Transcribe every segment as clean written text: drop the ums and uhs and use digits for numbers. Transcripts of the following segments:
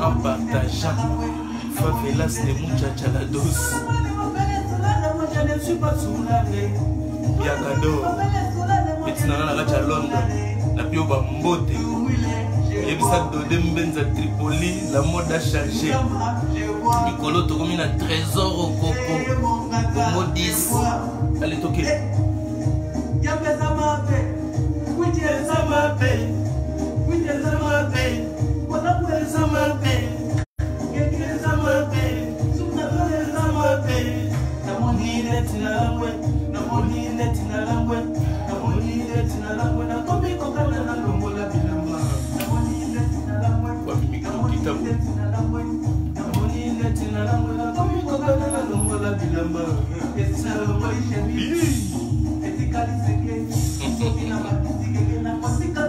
En partageant favelas de muchachalados. Je ne suis pas soulagé. Biakado. Etinana na gacha Londres. La pio bambote. Yebisa de Mbenza Tripoli. La mode a changé. Mikolo tokomi na trésor au coco. Como 10. Allez toquer.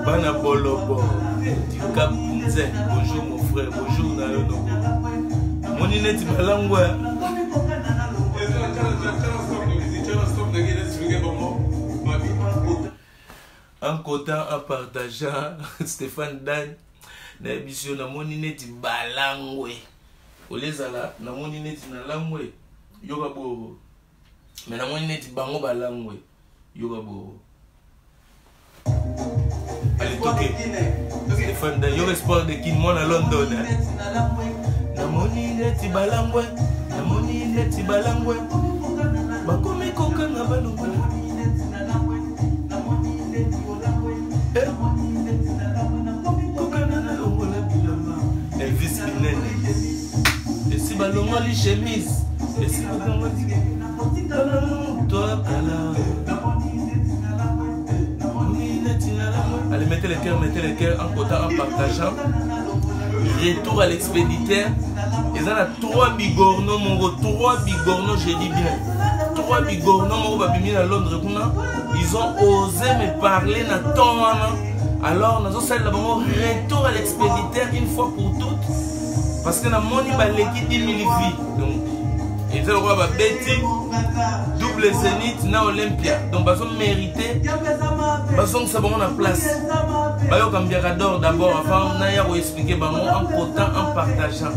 Bana Bolobo, du Cap Nze. Bonjour mon frère, bonjour Nayono. Mon ineti malangwa. En comptant, en partageant, Stéphane Dan, na émission na mon ineti balangwe. Olezala na mon ineti na langwe. Yoga bo. Mais na mon ineti bango balangwe. Yoga bo. Allez, toquer. Stéphane Dan, yo espoir de Kin, moi à London. Namoni neti balangwe, namoni neti balangwe. Bakomi koka na balangwe. Elvis Binene. Et si balongo li chemise, et si balongo li toi kala. Allez, mettez les cœurs en comptant, en partageant. Retour à l'expéditeur. Ils ont 3 bigorneaux, mon gros. 3 bigorneaux, je dis bien. 3 bigorneaux, mon gros, à Londres. Ils ont osé me parler dans ton âme. Alors, nous avons fait le retour à l'expéditeur une fois pour toutes. Parce que nous avons l'équipe 10 000 vies. Donc, ils ont Betty, double zénith, na Olympia. Donc, ils ont mérité. Ils ont sabon en place. Ils ont d'abord, avant, nous avons expliqué en potant, en partageant.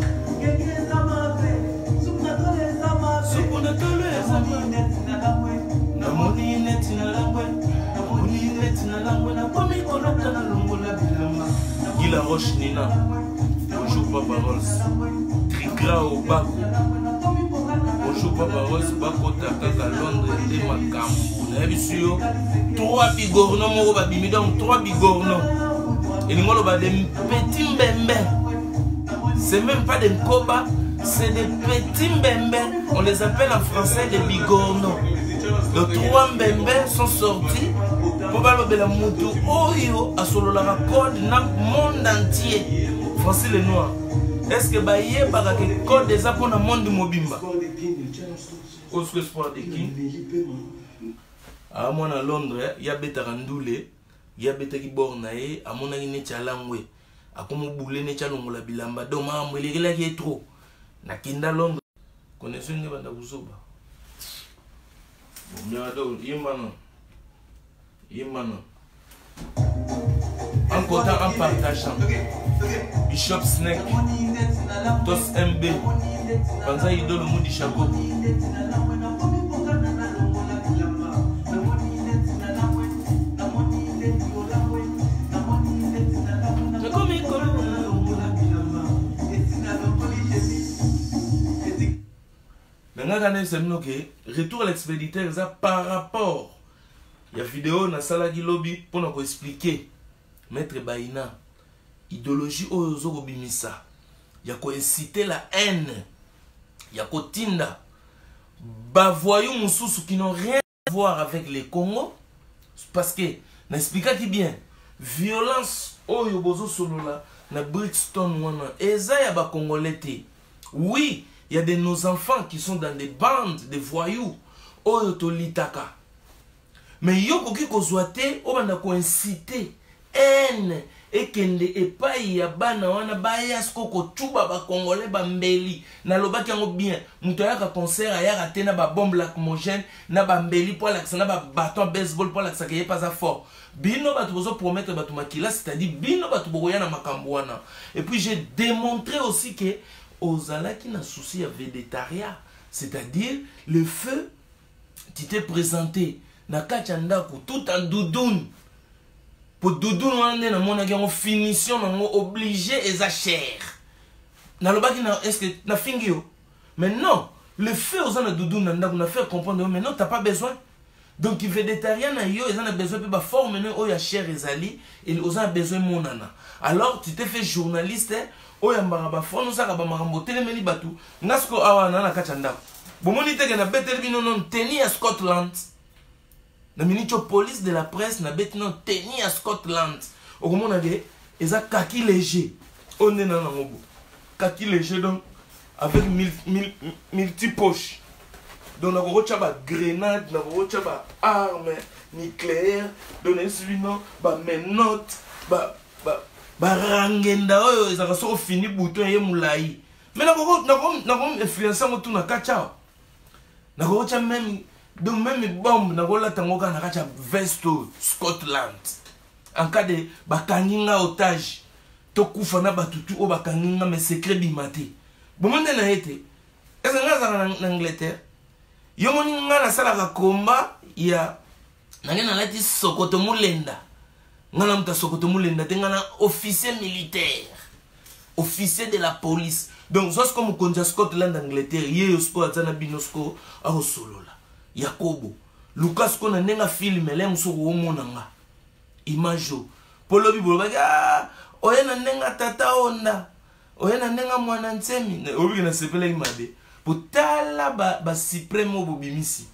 Guy La Roche Nina. Bonjour Papa Rose. Trigra au Bakou. Bonjour Papa Rose. Bako Takaka Londres et Makambo. 3 bigorneaux, mon babimi, donc 3 bigorneaux. Et nous avons des petits mbembe. C'est même pas des koba, c'est des petits mbembe. On les appelle en français des bigorneaux. Les 3 mbembe sont sortis pour parler de la moto. Oyo a solo la code dans le monde entier. Français les noirs. Est-ce que baye para que code des apôtres dans le monde mobimba? Autre espoir de qui? À moi à Londres, il y a Betarandoule, il y a Betakibornae, à mon ami Netchalangwe, à comme boulé Netchalongola Bilamba, doma, moi les gars qui est trop. Na kinda Londres, connaissez une bande à Bousoba. Bon, Yemano. En comptant, en partageant. Bishop Snake, Tos MB, Banza Ido le Moudi Chago. Retour à l'expéditeur par rapport il y a vidéo na sala gi lobby pour nous expliquer maître Baïna idéologie ozo bimisa il y a quoi inciter la haine il y a quoi tinda bavoyou mususu qui n'ont rien à voir avec les Congo parce que n'explique qui bien violence oyo bozo solo la na Brixton wana eza ya ba congolais te Oui, il y a de nos enfants qui sont dans des bandes de voyous. Oyo to litaka. Mais yo koki kozwate obanda ko inciter haine ekende epai ya bana wana baya skoko tuba ba congolais ba mbeli na lobaki yango bien muto yaka concert ayaka te na ba bombe lacrymogène na ba mbeli pour la na ba bâton baseball pour la que ye pas fort bino batu bozo promettre batu makila c'est-à-dire bino batu boya na makambo wana. Et puis j'ai démontré aussi que ozalaki na souci ya végétarien, c'est-à-dire le feu tu t'es présenté na kachandako tout en doudoune pour doudoune wana na mona ki finition na obligé eza cher na lobaki na est-ce que na fingio mais non le feu aux na doudoune na ndako na faire comprendre mais non t'as pas besoin donc végétarien na yo ils ont besoin pe ba forme no o ya cher ezali et aux a besoin monana. Alors tu t'es fait journaliste o ya mbanga ba fond ça ka ba makambo telemeli batu ngasko awa na kachandako bomoni teke na betel bino non teni à Scotland na ministre police de la presse na bet non teni à Scotland okomona ge eza kaki léger on est na ngobo kaki léger donc avec multi poches donc na ko chaba grenade na ko chaba arme nucléaire donc celui-là ba menotte ba rangenda oyo ezaka soko fini bouton ye mulai mais na ko influencer mo tuna kacha na ko cha même donc même bombe na ko lata ngoka na kacha vesto Scotland en cas de bakanginga otage to kufa na batutu o bakanginga mais secret bimate bomone na été est-ce que nga en Angleterre yo moni nga na sala ka komba ya na lati sokoto mulenda ngana muta sokoto mulenda te ngana officier militaire officier de la police donc ça c'est comme konja Scotland Angleterre ye sko atana binosko a solola Yakobo Lucas ko na nenga film ele musoko omonanga imajo polo bibolo ba oyena nenga tata onda oyena nenga mwana nsemi obi na sepele imabe potala ba supreme obimisi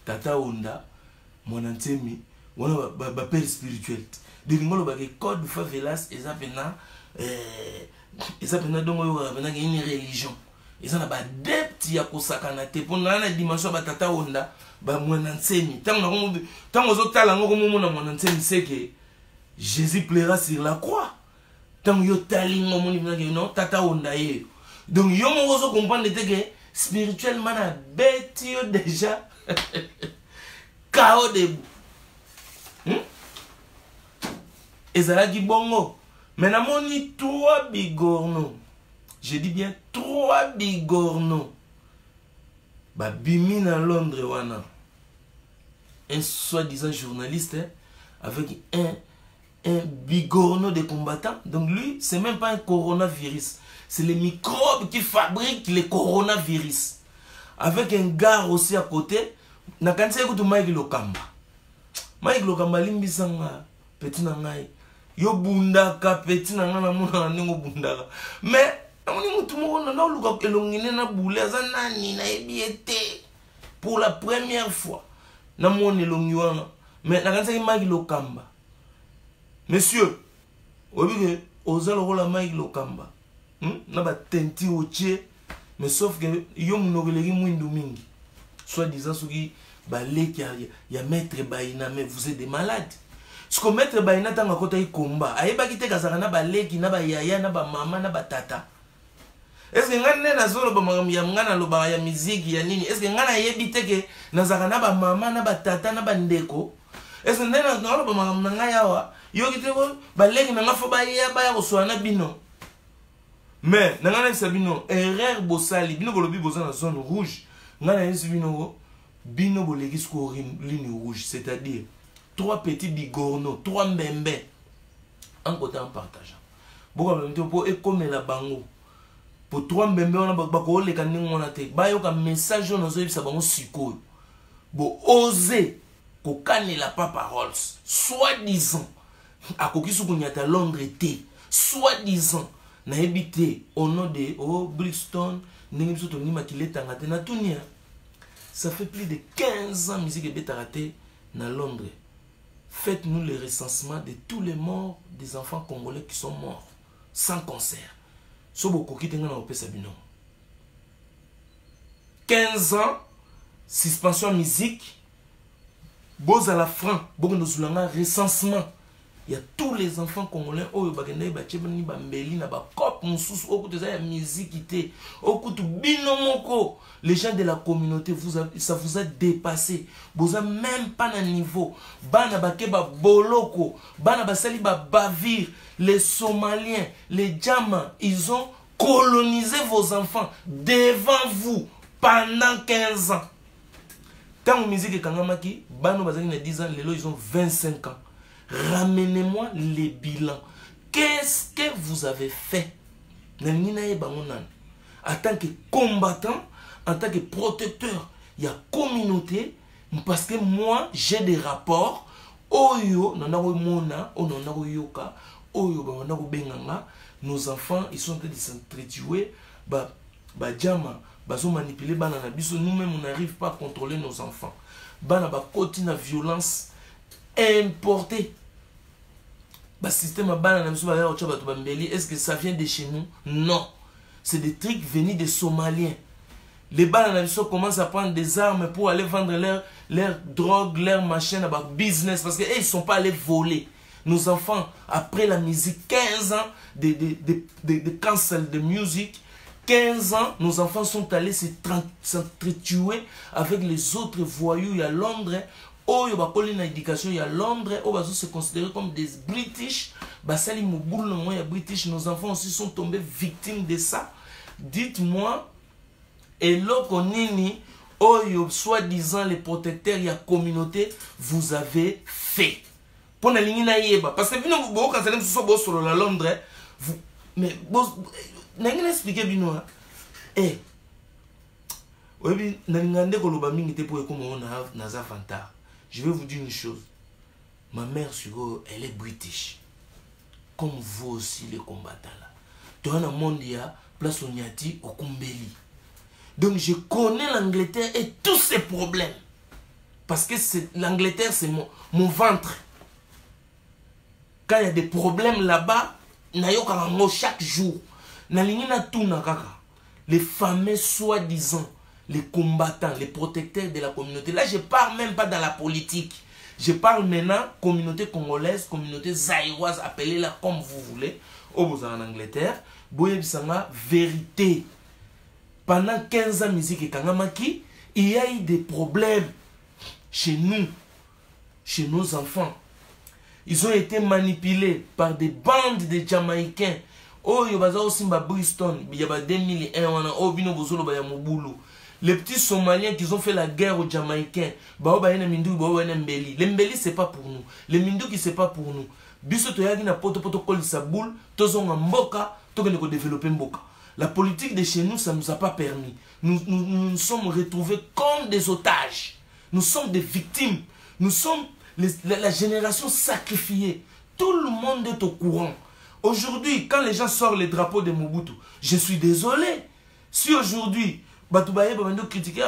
tata onda mwana nsemi wana ba père spirituel de ngolo ba ke code favelas ezapena dongo yo bana une religion ils ont ba depth ya kosakana te pona na dimension ba tata onda ba mwana nsemi tango zo tala ngo mo mona mwana nsemi c'est que Jésus plaira sur la croix tango yo tali ngo moni bana ke non tata onda ye donc yo mo zo comprendre te que spirituellement na bête yo déjà chaos debout ezalaki bongo. Mais na moni 3 bigorno. Je dis bien 3 bigorno. Ba bimi na Londres wana. Un soi-disant journaliste avec un bigorno de combattant. Donc lui, c'est même pas un coronavirus. C'est les microbes qui fabriquent les coronavirus. Avec un gars aussi à côté. Na kanisa ekutu Mike Lokamba. Mike Lokamba limbisanga petit na ngai. Yo bundaka petit na ngana mona ningo bundaka mais amoni mutu mona na luka elongine na boule za nani na ebiete pour la première fois na moni elongi wana mais na kanisa Mike Lokamba monsieur obi oza lokola Mike Lokamba na ba tenti oche mais sauf que yo munogeleki mwindu mingi soit disant soki baleki ya maître Baina mais vous êtes des malades. Ce que maître Baina tanga kota yi komba ayeba kite kazaka na baleki na ba yaya na ba mama na ba tata. Est-ce que ngana na zolo ba ya ngana lo ba ya muziki ya nini? Est-ce que ngana yebite ke nazaka na ba mama na ba tata na ba ndeko? Est-ce que ndena na lo ba magam na ngaya wa yo kite ko baleki na ngafo ba ya ko swana bino. Mais na ngana sabino erreur bosali bino bolobi boza na zone rouge. Ngana yesu bino boleki sko ligne rouge, c'est-à-dire 3 petits bigorneaux, 3 mbembe en côté en partageant. Pour comme la bango. Pour 3 mbembe on a bako le kaningo na te. Ba yo ka message on zo bisa bango siko. Bo oser ko kanela pas paroles. Soi-disant akokisu kunyata Londres te. Soi-disant na ebité au nom de Brixton ningi biso to nima kileta ngate na tunia. Ça fait plus de 15 ans musique est bétaraté dans Londres. Faites-nous le recensement de tous les morts des enfants congolais qui sont morts sans concert. Sobo koki tenga na opesa bino. 15 ans, suspension musique, beaux à la franc, beaux nous avons recensement. Il y a tous les enfants congolais, oh, bagende bachebani bambeli na ba cop mususu okutu za musique ité, okutu binomoko. Les gens de la communauté, ça vous a dépassé. Vous n'avez même pas un niveau. Bana bakeba boloko, bana basali ba bavir, les Somaliens, les Djama, ils ont colonisé vos enfants devant vous pendant 15 ans. Tant que musique est kangamaki, bano bazali na 10 ans, les lots ils ont 25 ans. Ramenez-moi les bilans. Qu'est-ce que vous avez fait? En tant que combattant, en tant que protecteur, il y a communauté. Parce que moi, j'ai des rapports. Oyo, nos enfants, ils sont en train de s'entretuer. Manipuler. Nous-mêmes, on n'arrive pas à contrôler nos enfants. Continue la violence importée. Système est-ce que ça vient de chez nous? Non. C'est des trucs venus des Somaliens. Les bananes commencent à prendre des armes pour aller vendre leur drogue, leur machin, leur business. Parce qu'ils ne sont pas allés voler. Nos enfants, après la musique, 15 ans de cancel de musique, 15 ans, nos enfants sont allés s'entretuer avec les autres voyous. Il y a Londres. Oh, il y a une éducation, il y a Londres, oh, ils se considèrent comme des British. Basali Mouboul, il y a British, nos enfants aussi sont tombés victimes de ça. Dites-moi, et l'autre nini, oh, soi-disant les protecteurs, il y a communauté, vous avez fait. Pour la ligne naïeba, parce que vous quand vous êtes sur la Londres, vous, mais vous n'avez expliqué bien, eh, oui, n'avez pas dit pour comme on a Naza Fanta. Je vais vous dire une chose. Ma mère, elle est british. Comme vous aussi, les combattants là. Dans le monde, il y a place Onyati au Kumbeli. Donc, je connais l'Angleterre et tous ses problèmes. Parce que l'Angleterre, c'est mon ventre. Quand il y a des problèmes là-bas, chaque jour. Les fameux soi-disant, les combattants, les protecteurs de la communauté. Là, je ne parle même pas dans la politique. Je parle maintenant communauté congolaise, communauté zaïroise, appelez-la comme vous voulez. Au vous en Angleterre, Boyebisanga, vérité. Pendant 15 ans, musique et Kangamaki, il y a eu des problèmes chez nous, chez nos enfants. Ils ont été manipulés par des bandes de Jamaïcains. Oh, il y a aussi Bristol, il y a 2001, oh, Bino Bozolo, il y a Moboulou. Les petits Somaliens qui ont fait la guerre aux Jamaïcains, les Mbeli, c'est pas pour nous. Les Mindouki, c'est pas pour nous. Biso toyagi na poto koli sa boule, tozonga mboka, tokende développer mboka. La politique de chez nous, ça ne nous a pas permis. Nous nous sommes retrouvés comme des otages. Nous sommes des victimes. Nous sommes la génération sacrifiée. Tout le monde est au courant. Aujourd'hui, quand les gens sortent les drapeaux de Mobutu, je suis désolé. Si aujourd'hui, Batoubaye va critiquer,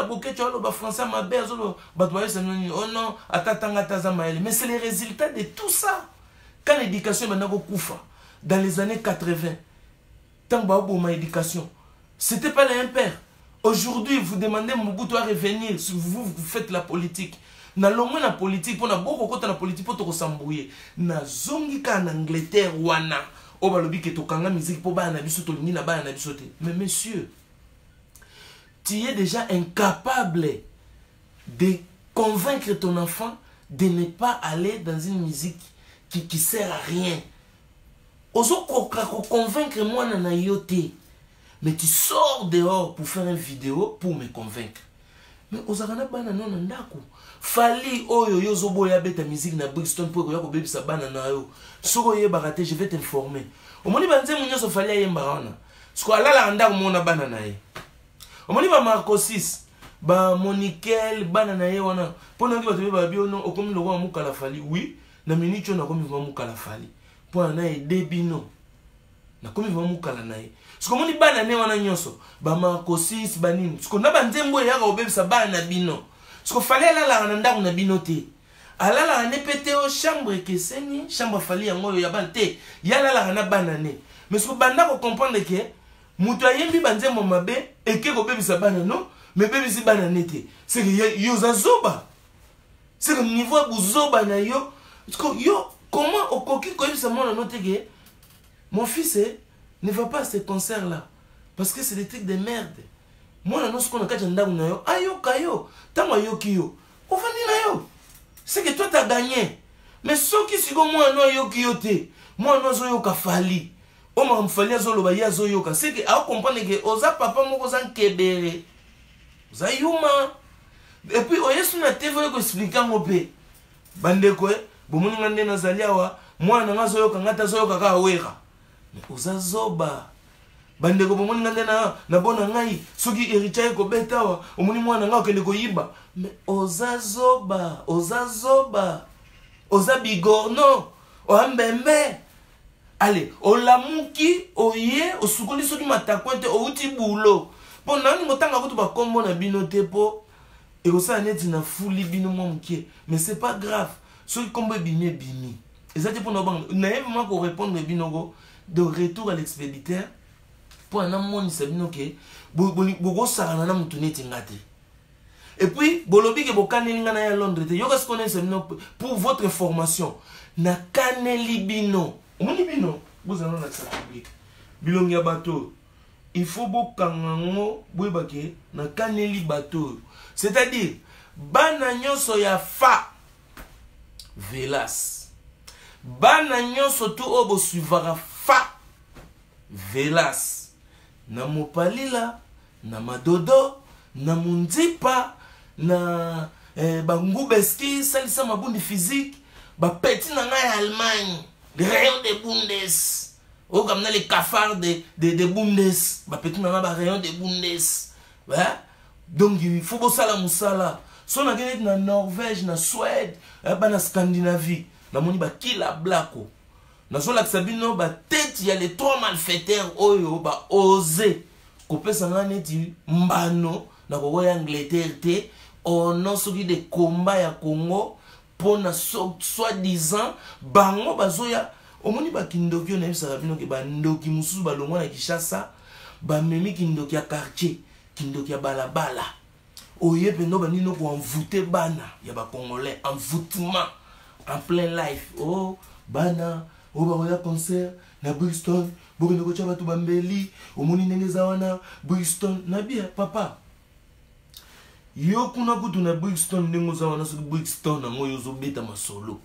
français, oh non, mais c'est les résultats de tout ça. Quand l'éducation est dans les années 80, tant que l'éducation, ce n'était pas les impairs. Aujourd'hui, vous demandez Mobutu à revenir, si vous faites la politique. Na longue na politique, pour na beaucoup côté na politique pour te s'embrouiller. Na zongi en Angleterre wana, o balobi ke to kanga musique pour ba na biso to lingi na ba na biso te. Mais monsieur, tu es déjà incapable de convaincre ton enfant de ne pas aller dans une musique qui sert à rien. Oso convaincre moi na yote. Mais tu sors dehors pour faire une vidéo pour me convaincre. Mais ozakana bana non ndako. Fali oyo yozo boya beta musique na Brixton pour ko bebisa bana na yo. Soko ye barate, je vais t'informer. Omoni banze munyo so fali ayemba wana. Siko alala ndako mona bana na ye. Omoni ba Marco 6 ba Monikel bana na ye wana. Pona ngi bato ba bio no okomi loko muka la fali. Oui, na minicho na komi muka la fali. Pona na e debino. Na komi muka la na ye. Siko moni bana ne wana nyonso ba Marco 6 banini. Siko na banzembo ya ka obebisa bana bino. Siko fali alala na ndako na bino te. Alala ne pété au chambre que seni, chambre fali yango ya bante. Yalala na banane. Mais siko banda ko comprendre que mutu ayembi banzembo mabe eke ko bebisa bana no. mais bébé si banane te c'est que yo za zoba c'est que niveau bu zoba na yo yo comment okoki koyebisa mwana no te ke mon fils ne va pas à ce concert là parce que c'est des trucs de merde. Mwana no siko na kati ndaku na yo ayoka yo tango ayoki yo ofandi na yo c'est que toi t'as gagné mais soki siko mwana no ayoki yo te mwana no zo yoka fali o ma mfali azoloba ya zo yoka c'est que a comprendre que oza papa moko za nkebere oza yuma et puis oyesu na TV ko expliquer ngope bandeko bomoni ngande na zaliawa mwana nga zo yoka ngata zo yoka ka wera mais oza zoba bandeko bomoni ngande na bona ngai soki héritier ko betawa omoni mwana nga okende ko yiba mais oza zoba oza bigorno o ambembe allez olamuki oye osukoli soki matakwente outi bulo po nani ngotanga kutu ba kombo na bino te po et ça net na fuli bino momuke mais c'est pas grave soki kombo bimi ezati pour na vraiment ko répondre bino de retour à l'expéditeur pour un amoni sabino ke bogo sarana na mutu neti ngate et puis bolobi ke bokaneli ngana ya Londres te yoka skone sabino pour votre information na kaneli bino omoni bino bozana na sa public bilongi ya bateau il faut bokangango boyebake na kaneli bateau c'est-à-dire bana nyonso ya fa velas bana nyonso tu obo suivara fa velas na mopalila na madodo na mundipa na bangubeski salisa mabundi physique ba petit na ngai Allemagne rayon de Bundes o comme les cafards de Bundes ba petit na ba rayon de Bundes hein? Donc il faut bosala musala so na gene na Norvège na Suède ba na Scandinavie na moni ba kila blako na so la sabino ba tête ya les trois malfaiteurs oyo ba oser kopesa ngane ti mbano na ko ya Angleterre te ono soki de combat ya Congo pona soi-disant bango bazoya omoni ba kindoki na yebisa bino ke ba ndoki mususu balongwa na Kinshasa ba memi kindoki ya quartier kindoki ya balabala oye pendo banino ko envoûter bana ya ba congolais envoûtement en plein life oh bana o ba ya concert na Brixton bokende ko chaba tu bambeli omoni ndenge za wana Brixton na bia papa yo kuna kutu na Brixton ndenge za wana so Brixton na ngoyo zo beta masolo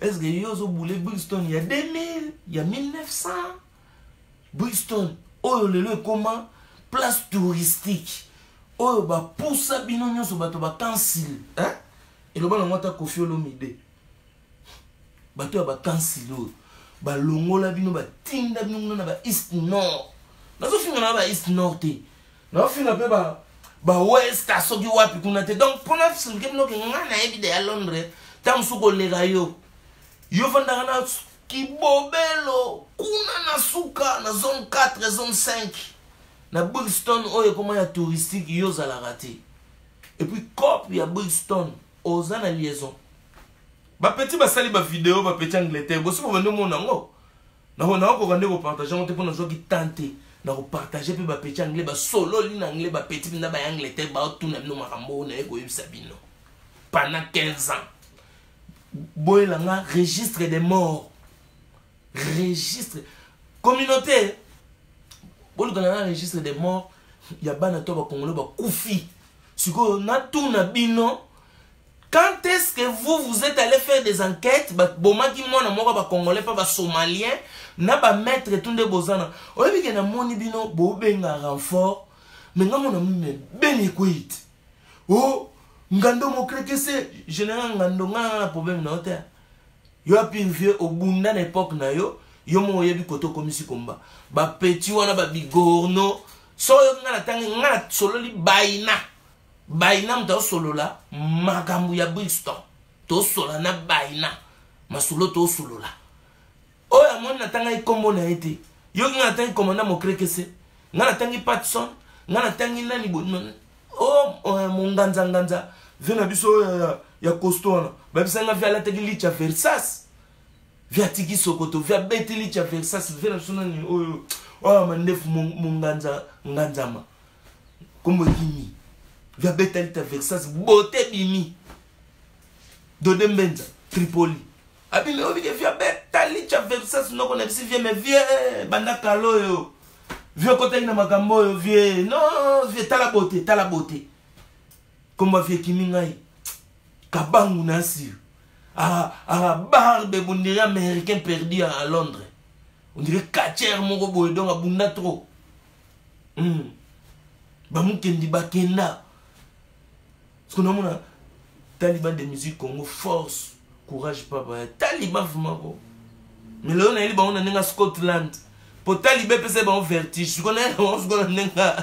est-ce que yo zo boule Brixton ya 2000 ya 1900 Brixton oyo lelo comment place touristique oyo ba poussa bino nyonso bato ba cancel hein et le bana ngota Koffi Olomide bato ya ba cancel ba longola bino ba tinda bino na ba east nord nazo finga na ba east nord te na finga pe ba west asoki wapi kuna te donc pona finga bino ke ngana ebide ya Londres tam suko lega yo vanda na kibobelo kuna na suka na zone 4 zone 5 na Brixton oyo comment ya touristique yo za la raté et puis cop ya Brixton oza na liaison ba petit ba sali ba vidéo ba petit Angleterre bo so bando mona ngo na ko kande ko partager on te pona zo ki tenter na ko partager pe ba petit anglais ba solo li na anglais ba petit na ba Angleterre ba tuna no makambo na eko yebisa bino pendant 15 ans boy la nga registre des morts registre communauté bon dans un registre des morts ya bana to ba congolais ba kufi siko na tuna bino. Quand est-ce que vous êtes allé faire des enquêtes, boma ki mona moko ba congolais pas ba somalien na ba mettre tunde bozana. Oyebi ke na moni bino bo benga renfort, mais nga mona mime bene kwit. Oh, ngando mo kreke se général ngando nga problème na hôtel. Yo api vieux au bunda na époque na yo mo yebi koto komisi komba. Ba petit wana ba bigorno, so yo nga na tangi nga solo li baina. Baina mta solo la makambu ya Brixton to sola na baina masolo to solo la oya mona tanga ikombo na ete yo nga tangi komanda mo krekese nga na tangi Patson nga na tangi nani bonno munganza vena biso ya Costona ba bisanga via la tegi licha Versas via tiki Sokoto via beti licha Versas vena sona ni oyo mandefu munganza nganzama kombo kimi via Betalita Versace, beauté bimi. Dode Mbenza, Tripoli. Abi me obi ke via Betalita Versace, non qu'on a dit via mais via banda kalo yo. Via côté na makambo yo via non via ta la beauté. Comme via Kimingai. Kabangu nasi. Barbe on dirait américain perdu à Londres. On dirait Kacher mon robot donc à bunda trop. Bamukendi bakenda. Parce que nous avons Taliban de musique Congo, force, courage, papa. Taliban vraiment. Mais là, on a un Scotland. Pour Taliban, c'est un vertige. Je connais un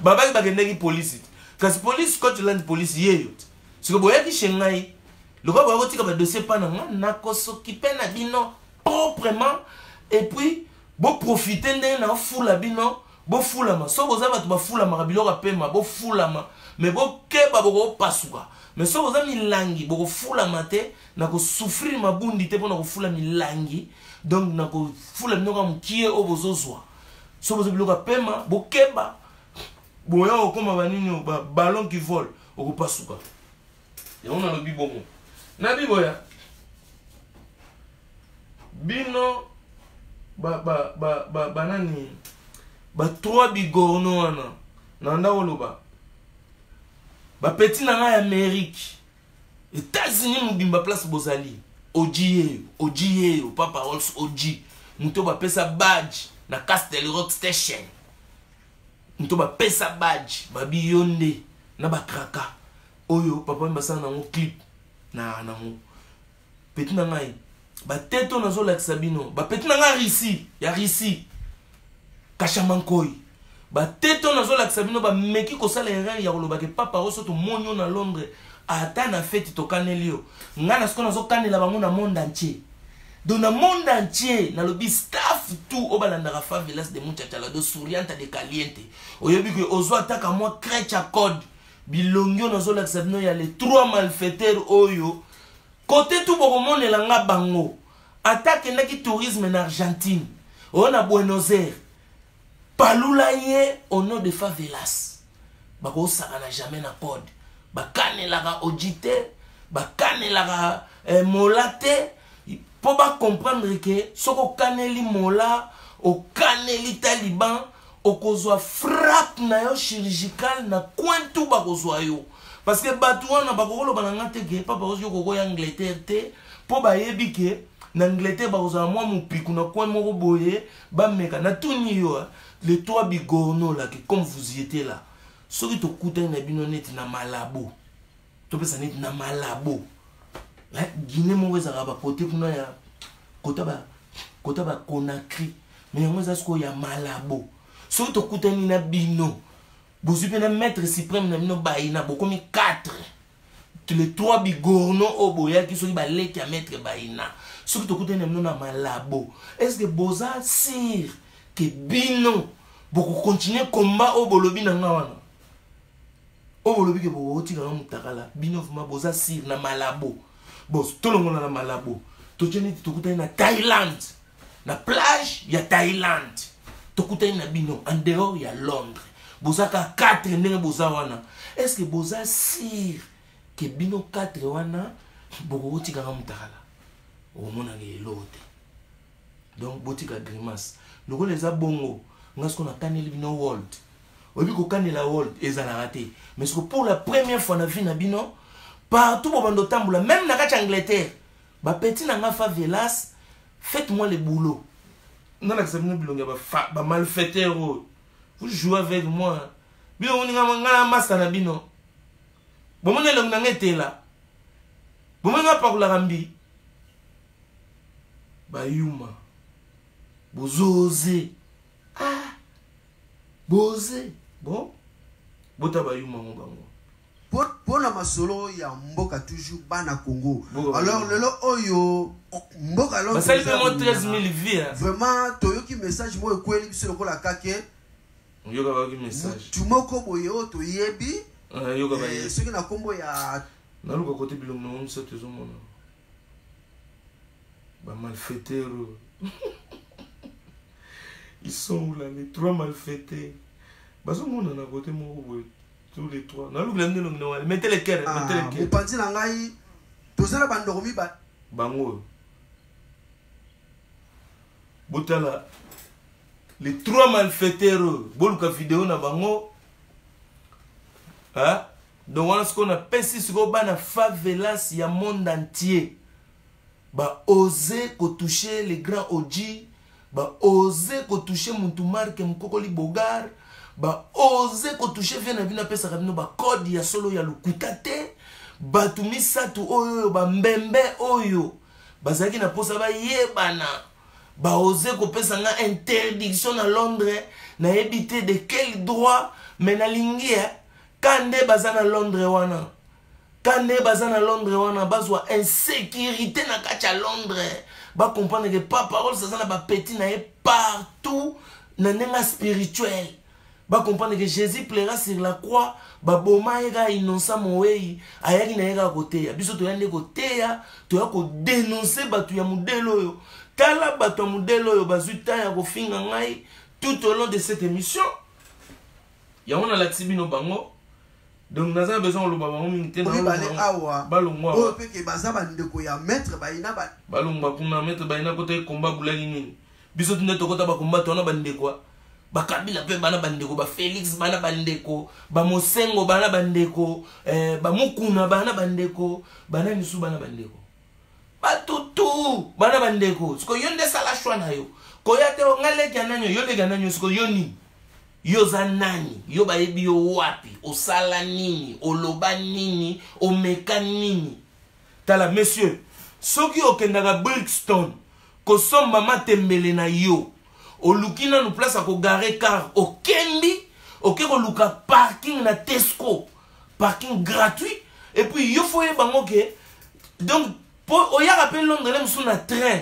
Baba qui a une police. Parce que police, Scotland, police, yé. Ce que vous voyez qui Shanghai, le roi va dire que le dossier pas n'a qu'à s'occuper na bino proprement. Et puis, vous profitez d'un foule à bino. Bo fulama so boza batu ba fulama biloko pema bo fulama mais bo keba bo pasuka mais so boza milangi bo fulama te na ko souffrir mabundi te pona ko fula milangi donc na ko fula mnoka mukie o bozozwa so boza biloko pema bo keba bo ya okoma banini ba ballon qui vole o ko pasuka et on a le bibomo na biboya bino banani ba trois bigorno wana nanda oloba ba petit na nga Amérique États-Unis mubimba place bozali oji papa Rolls oji muto ba pesa badge na Castle Rock Station muto ba pesa badge ba biyonde na ba kraka oyo papa mbasa na ngo clip na ngo petit na ngai ba teto na zo la Sabino ba petit na nga Risi Kachamankoi. Ba teto na zo la Sabino ba meki ko sala erreur ya koloba ke papa oso to monyo na Londres ata na fête to kanelio. Ngana sko na zo kanela bango na monde entier. Dans le monde entier na lobi staff tout obalanda ra favelas de muchachala do souriante de caliente. Oyebi ke ozo ataka moi krecha code bilongyo na zo la Sabino ya les trois malfaiteurs oyo. Côté tout boko monela nga bango. Attaque ndaki tourisme en Argentine. On a Buenos Aires. Palulaye au nom de favelas. Bako saka na jamais na pod. Bakane lara ojite, bakane lara molate. Pour ba comprendre que soko kaneli mola, o kaneli taliban, o kozwa frappe na yo chirurgical na kwentu bakozwa yo. Parce que batouana bakolo banangate ke papa ozo koko ya Angleterre te, po ba yebi ke na Angleterre bakozwa mwa mupiku na kwen moko boye, ba meka na tuni yo. Les trois bigorno là, comme vous y étiez là, ceux qui te coûtent un net na Malabo, tu peux ça net na Malabo. Guinée mon réserve côté pour nous ya côté ba Conakry, mais moi ça ce qu'il y a Malabo. Ceux qui te coûtent un na Bino, vous avez un maître suprême na Bino Baïna, beaucoup comme 4. Les trois bigorno au boya qui sont les qui a maître Baïna. Ceux qui te coûtent un na Malabo. Est-ce que Boza sire que bino beaucoup continuer combat au bolobi na ngawana au bolobi ke bo tika na mutakala bino vuma boza sir na Malabo boss tolongo na Malabo to tsheni to kutai na Thailand na plage ya Thailand to kutai na bino en dehors ya Londres boza ka 4 ndenge boza wana est-ce que boza sir que bino 4 wana beaucoup tika na mutakala o mona ke lote donc botika grimace. Nous les abongo, nous avons kaneli bino world. Obi ko kanela world ezala raté. Mais ce que pour la première fois na vie na bino, partout au bando tamboula, même na kati Angleterre, ba petit na nga favelas, faites-moi le boulot. Non na sabino bilonga ba malfaiteur. Vous jouez avec moi. Bino on nga masa na bino. Bomone long na ngete la. Bomone pa kula rambi. Ba yuma. Bozoze. Ah. Boze. Bon. Botaba yuma bango. Pour la masolo ya mboka toujours bana Congo. Alors lelo oyo mboka lelo. Ça lui fait 13 000 vies. Vraiment toyoki message mo ekweli biso lokola kake. Yoka ba ki message. Tumoko boye o to yebi. Yoka ba yebi. Ce qui na kombo ya na luka côté bilong no on sait toujours mon. Ba malfaiteur. Ils sont où là, les trois malfaités. Bazo mon na côté mon Tous les trois. Mettez les cœurs. Mettez les cœurs. Vous pensez que vous avez bandormi Bango. Boutala. Les trois malfaiteurs. Boluka vidéo na bango. Hein? Donc, on a ce qu'on appelle si ce qu'on a favelas, il y a monde entier. Bah, oser qu'on toucher les grands Oji. Bah, oser qu'on toucher Moutoumar, Kemkokoli Bogar. Bah, oser qu'on toucher Vena Pesa Rabino. Bah, code, il y a solo, il y a le Koutate. Bah, Tumisatu Oyo, bah, Mbembe Oyo. Bah, Zaki na posa ba yebana. Bah, oser qu'on pesa nga interdiction à Londres. Na éviter de quel droit. Mais na lingi, Kande bazana Londres wana. Kande bazana Londres wana. Bazwa insécurité na kacha Londres. Ba comprendre que pas parole ça na ba petit na partout na nenga spirituel. Ba comprendre que Jésus plaira sur la croix. Ba boma ega innocent moei. Ayaki na ega côté. Biso to yande côté ya. To ya ko dénoncer batu ya modelo yo. Tala batu ya modelo yo bazuta ya ko finga ngai tout au long de cette émission. Ya on a la tibino bango. Donc nous avons besoin de Bakabila pe bana bandeko, ba Félix bana bandeko, ba Mosengo bana bandeko, ba Mukuna bana bandeko, bana Nisu bana bandeko. Ba tutu bana bandeko. Siko yonde sala shwana yo. Ko yate ngale kananyo yonde kananyo siko yoni. Yoza nani, yo ba ebi yo wapi, osala nini, oloba nini, omeka nini. Tala messieurs, soki okendaka Brixton, ko somba matembele na yo. Olukina nous place à garer car au Kendi, ok luka parking na Tesco, parking gratuit et puis yo faut bango ke donc pour oya rappel Londres là sous na train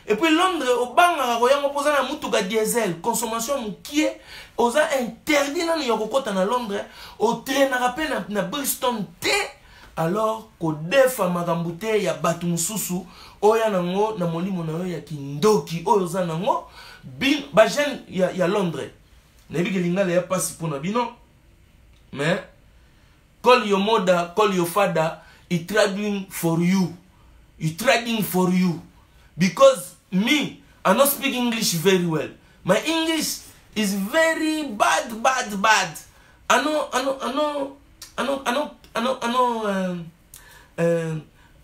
et puis Londres au banga ko yango posa na mutuka diesel consommation mukie oza interdit na yo kokota na Londres au train na rappel na Brixton T alors ko defa magambute ya batu mususu oya nango na molimo na yo ya kindoki oyo za nango bin ba jeune ya Londres nebi ke lingala ya passe pour na bino mais call your mother, call your father, he trading for you, because me I not speak English very well. My English is very bad. I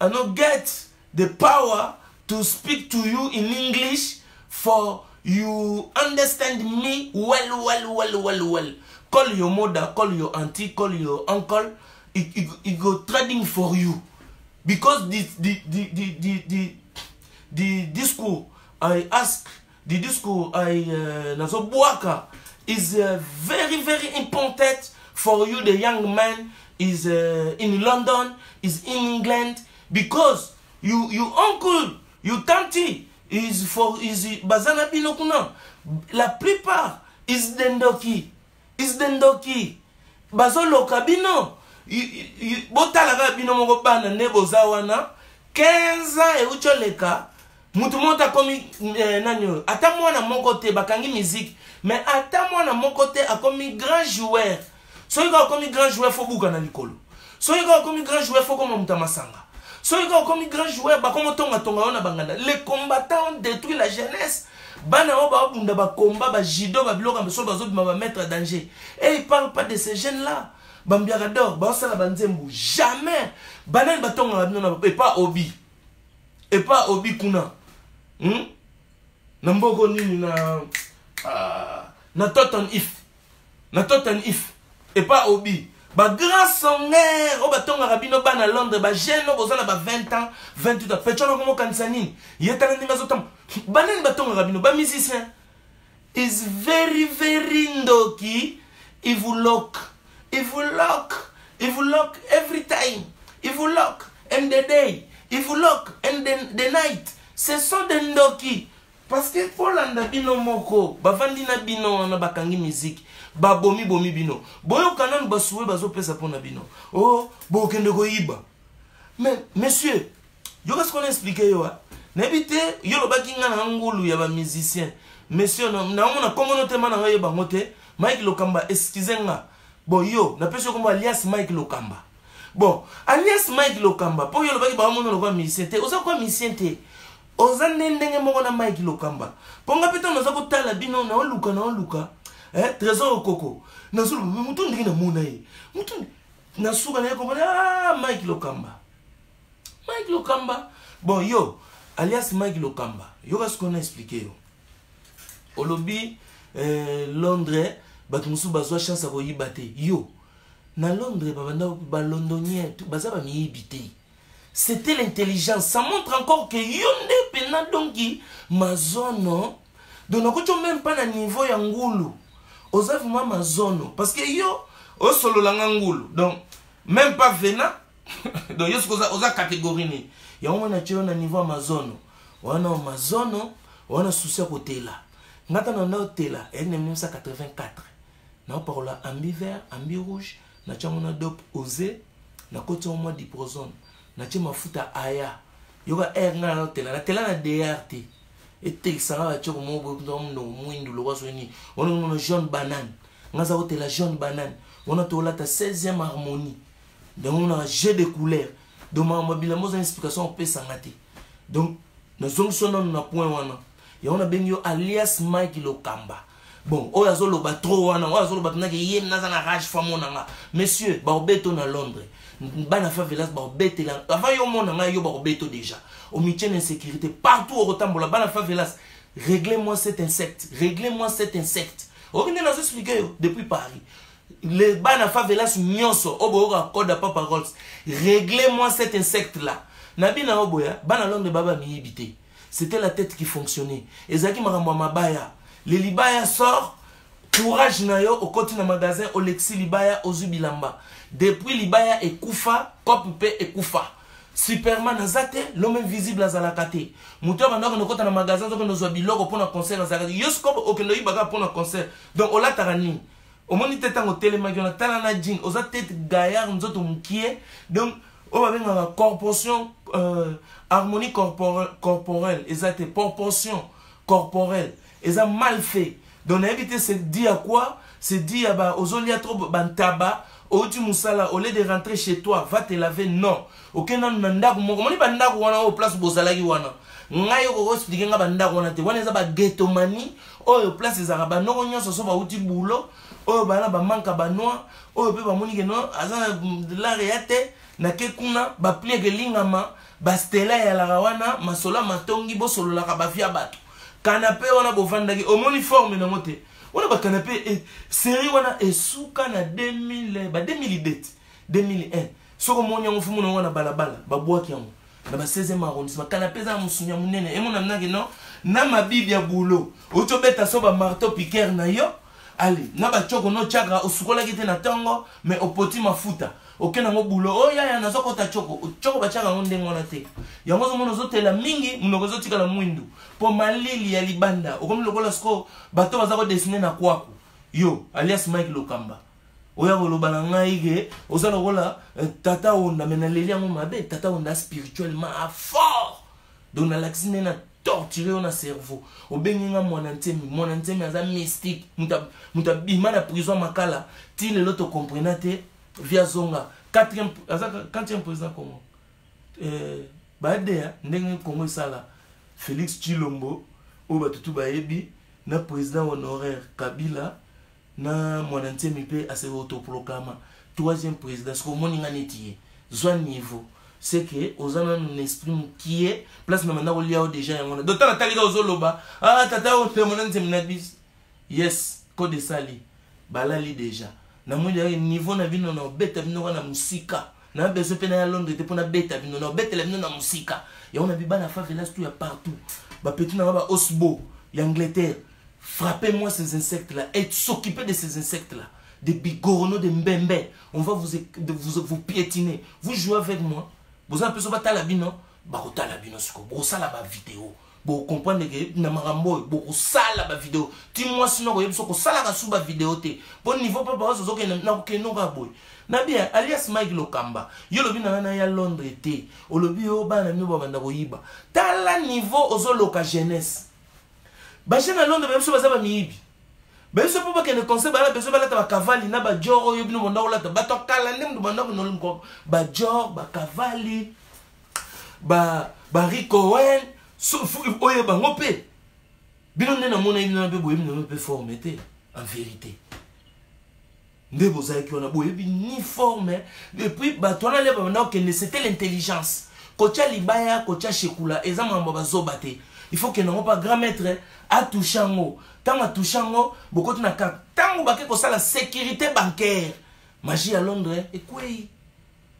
don't get the power to speak to you in English for you understand me well. Call your mother, call your auntie, call your uncle. It go trading for you, because the disco I ask, the disco I nazobuaka is very important for you. The young man is in London, is in England, because you uncle, you tanti is bazana binokuna. La plupart is dendoki. Bazolo kabino. Botala bino moko bana nebo zawana 15 ans e ucholeka. Mutu monta komi nanyo. Ata mwana moko te bakangi musique, mais ata mwana moko te akomi grand joueur. So yiko akomi grand joueur fo buka na likolo. So yiko akomi grand joueur fo koma mutamasanga. So yiko akomi grand joueur bakomo tonga ona banganda. Les combattants ont détruit la jeunesse. Bana oba bunda ba combat ba jido ba biloka mbeso bazo ba mettre en danger. Et il parle pas de ces jeunes là. Bambiagador ba sala banzembu jamais. Bana batonga na et pas obi. Et pas obi kuna. Namboko nini na totan if. Et pas obi. Ba grand songer o batonga rabino bana Londres ba jeune o bozana ba 20 ans, 28 ans. Pechono komo kansani. Yetana ninga zotam. Banen batonga rabino ba musicien is very ndoki. If you lock every time. If you lock in the day, if you lock in the night. Ce sont des ndoki. Parce que pour l'anda bino moko, bavandi na bino na bakangi musique, babomi bino. Boyo kanan basuwe bazo pesa pona bino. Oh, bo kende ko iba. Mais monsieur, yo qu'est-ce qu'on explique yo? N'habite yo lo bakinga na ngulu ya ba musicien. Monsieur na mona communauté mana ngaye bangote, Mike Lokamba excusenga. Bon, yo, na personne comme alias Mike Lokamba. Bon, alias Mike Lokamba, pour yo le baki ba mono lo kwa musicien te, oza kwa musicien te. Oza ndenge moko na Mike Lokamba. Ponga peta na zako tala bino na oluka. Trésor Okoko. Na sulu mutu ndenge na mona ye. Mutu na suka na ko Mike Lokamba. Mike Lokamba. Bon, yo, alias Mike Lokamba. Yo ga ce qu'on a expliqué yo. Olobi Londres, bat musu bazwa chance ko yibate. Yo, na Londres ba londonien, baza ba mi yibite. C'était l'intelligence. Ça montre encore que yonde pena donki mazono. Donc on même pas na niveau ya ngulu. Oza vraiment mazono parce que yo o solo la ngulu. Donc même pas vena. Donc yo oza catégorie ni. Ya on na tio na niveau mazono. Wana mazono, wana souci à côté là. Ngata na hôtel en 1984. Na parola ambi vert, ambi rouge, na tio na dope osé, na côté au mois d'hyprozone. Na tio mafuta aya. Yoga na hôtel, na tela na DRT. Et tel ça va tio mo no mwindu lo wasoni. On a jaune banane. Ngaza hôtel la jaune banane. On a tola ta 16e harmonie. Donc on a un jeu de couleurs. Donc ma mobile mo explication on peut s'angate. Donc nous sommes na point wana. Et on a benyo alias Mike Lokamba. Bon, o yazolo ba trop wana, o yazolo ba tunaki yem na na rage famona nga. Monsieur, ba obeto na Londres. Bana favelas ba obete la. Avant yo mona nga yo ba obeto déjà. Au maintien d'insécurité partout au Rotambola, bana favelas. Réglez-moi cet insecte. Réglez-moi cet insecte. On vient nous expliquer depuis Paris. Les bana favelas nyonso obo ora code papa Rolls. Réglez-moi cet insecte là. Nabina oboya, bana Londres baba mi yibite. C'était la tête qui fonctionnait. Ezaki maramwa mabaya. Les Libaya sort, courage nayo au côté na magasin Olexi Libaya ozu bilamba. Depuis Libaya et Koufa, Kopupe et Koufa. Superman azate, l'homme invisible azalakate. Muto bandako no kota na magasin zoko no zwa biloko pona concert azalakate. Yoskob okendo yibaga pona concert. Donc ola tarani. Au moni teta ngo télé magiona tala na jing, oza tête gaillard nzoto mukie. Donc on va venir la corporation harmonie corporelle, exacte proportion corporelle. Ils ont mal fait. Donc, éviter c'est dit à quoi? C'est dit à bah, aux oliatro bantaba, au tu musala, au lieu de rentrer chez toi, va te laver. Non. Aucun nan nandaku, mon comment bandaku wana au place bozalagi wana. Ngayo ko expliquer nga bandaku wana te. Wana za ba ghetto mani, au place des arabes. Non on nyonso so ba uti boulot, au ba na ba manka ba noa, au pe ba moni ke non, azana de la réate, na ke kuna ba plie ke lingama, ba stela ya la wana, masola matongi bo solo la ka ba via bato. Canapé on a bovandaki au uniforme na moté on a ba canapé série wana esuka na 2000 ba 2002 2001 soko monya mfumu na wana balabala ba boaki yango na ba 16e arrondissement canapé za musunya munene e mona mnangi non na mabibi ya boulot oto beta so ba marteau piqueur na yo ali na ba choko no chaka osukola kite na tango mais opoti mafuta okena ngo boulot oh ya na zoko ta choko ba chaka ngonde ngona te yango zo mono zo tela mingi munoko zo tikala mwindu po malili ya libanda okomi lokola sko bato baza ko dessiner na kwako yo alias Mike Lokamba oya ko lobana ngai ge oza lokola tata onda mena leli yango mabe tata onda spirituellement à fort donc na laxine na torturer on a cerveau obengi nga mwana ntemi aza mystique muta bima na prison makala ti lelo to comprenate via zonga 4e président Congo baadea ndenge Congo sala Félix Tshilombo o batutu baebi na président honoraire Kabila na mwanantemi pe ase autoproclama 3e président ce que moni nganeti zwa niveau c'est que ozana un esprit qui est place na manda olia déjà yango d'autant la talika ozoloba ah tata o mwanantemi na bis yes code sali balali déjà na mwili ya niveau na bino na beta bino na musika na beso pe na Londres te pona beta bino na beta bino na musika ya on a bi bana favelas tout ya partout ba petit na ba Osbo ya Angleterre frappez-moi ces insectes là et s'occuper de ces insectes là des bigorneaux de mbembe on va vous piétiner vous jouez avec moi vous avez besoin de la bino ba kota la bino siko bo sala ba vidéo bo comprendre que na marambo bo sala ba vidéo ti moi sinon ko yebiso ko sala ka suba vidéo te bon niveau pa ba zo ke na ko no ka boy na bien alias Mike Lokamba yo lobi na ya Londres te o lobi o bana mi ba banda ko yiba tala niveau ozo loka jeunesse ba jeune à Londres ba biso ba za ba miyibi beso po bakende conseil bala beso balata bakavali na bajor oyo bino bonda kolata bato kala nde mdu banda konolinko bajor bakavali barikowen oyo bango pe bino nde namona bino mpe boyebi na mpe forme te en vérité nde bozalaki wana boyebi ni forme et puis bato wana le banda okende c'était l'intelligence kotia libaya kotia shekula eza mambo bazoba te il faut que nango pas grand maître atouche yango tant atouche yango bokoti na ka tango bake kosala sécurité bancaire magie à Londres ekwei